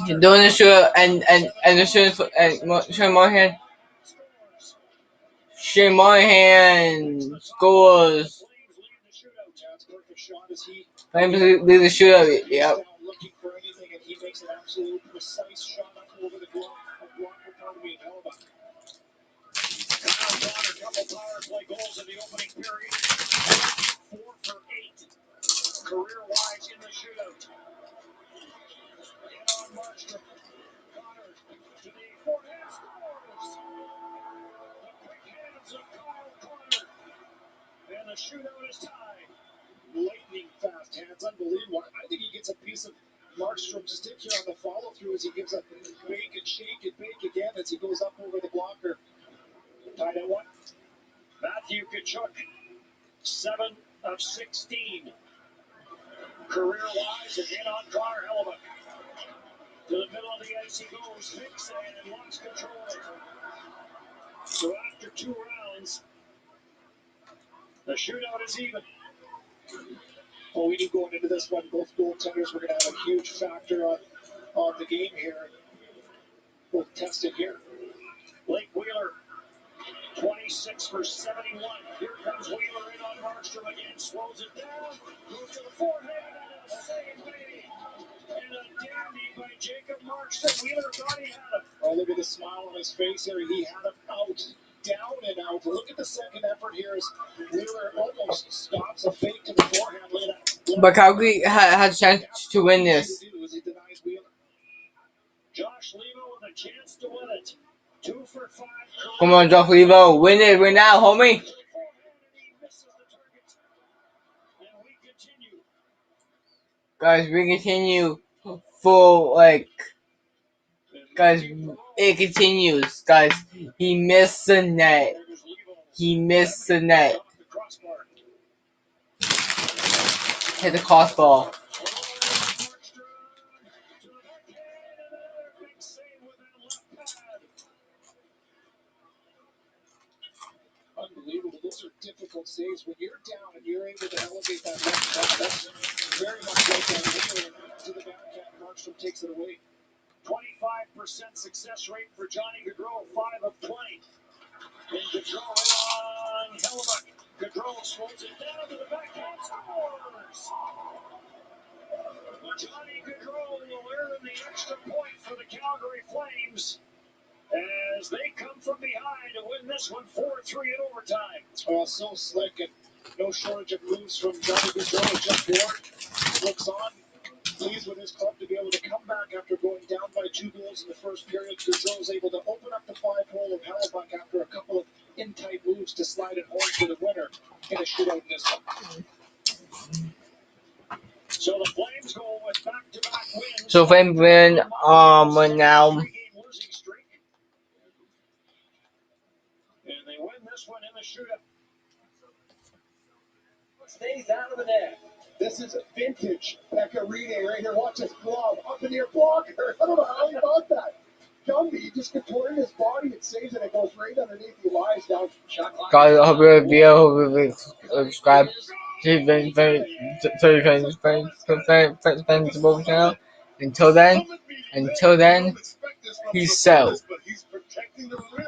Doing the shootout and the shootout and Shane Monahan scores. Flames lead the shootout. Yep. Looking for anything, and he makes an absolute precise shot up over the blocker, pardon me, Hellebuck. Kyle Connor, couple power play goals in the opening period. 4 for 8, career-wise in the shootout. And on Markstrom, Connor to the forehand scores. The quick hands of Kyle Connor, and the shootout is tied. Lightning fast hands, unbelievable. I think he gets a piece of Markstrom's stick here on the follow-through as he gives a bake and shake and bake again as he goes up over the blocker. Tied at 1. Matthew Tkachuk, 7 of 16. Career-wise, again on Connor Hellebuck. To the middle of the ice he goes, picks and lost control. So after 2 rounds, the shootout is even. Well, we knew going into this one, both goaltenders were going to have a huge factor on the game here. Both tested here. Blake Wheeler, 26 for 71. Here comes Wheeler in on Markstrom again. Slows it down. Goes to the forehand and a save made. And a dandy by Jacob Markstrom. Wheeler thought he had him. Oh, look at the smile on his face here. He had him out. Down and out. Look at the second effort here as Wheeler almost stops a fake to the forehand. But Calgary had a chance to win this. Josh Leivo with a chance to win it. 2 for 5. Come on, Josh Leivo. Win it. Win now, homie. Guys, we continue full, like... Guys, it continues. Guys, he missed the net. He missed the net. Hit the crossbar. Unbelievable. Those are difficult saves. When you're down and you're able to elevate that left back, that's very much like that Wheeler to the backhand. Markstrom takes it away. 25% success rate for Johnny Gaudreau, 5 of 20. And Gaudreau on Hellebuck. Gaudreau slows it down to the backhand, scores! Johnny Gaudreau will earn the extra point for the Calgary Flames as they come from behind to win this one 4-3 in overtime. Oh, so slick and no shortage of moves from Johnny Gaudreau. Jeff Ward looks on, pleased with his club to be able to come back after going down by 2 goals in the first period. Gaudreau is able to open up the 5-hole of Hellebuck after a couple of in-tight moves to slide it home for the winner in a shootout in this one. So the Flames go with back-to-back wins. So Flames win now. And they win this one in the shootout. Stays out of the net. This is a vintage Pekka Rinne right here. Watch his glove up in your blocker. I don't know how he got that. Gumby just contorted his body and saves it. It goes right underneath. He lies down. Guys, I hope you video. Hope you subscribe. To the channel. Until then, peace out.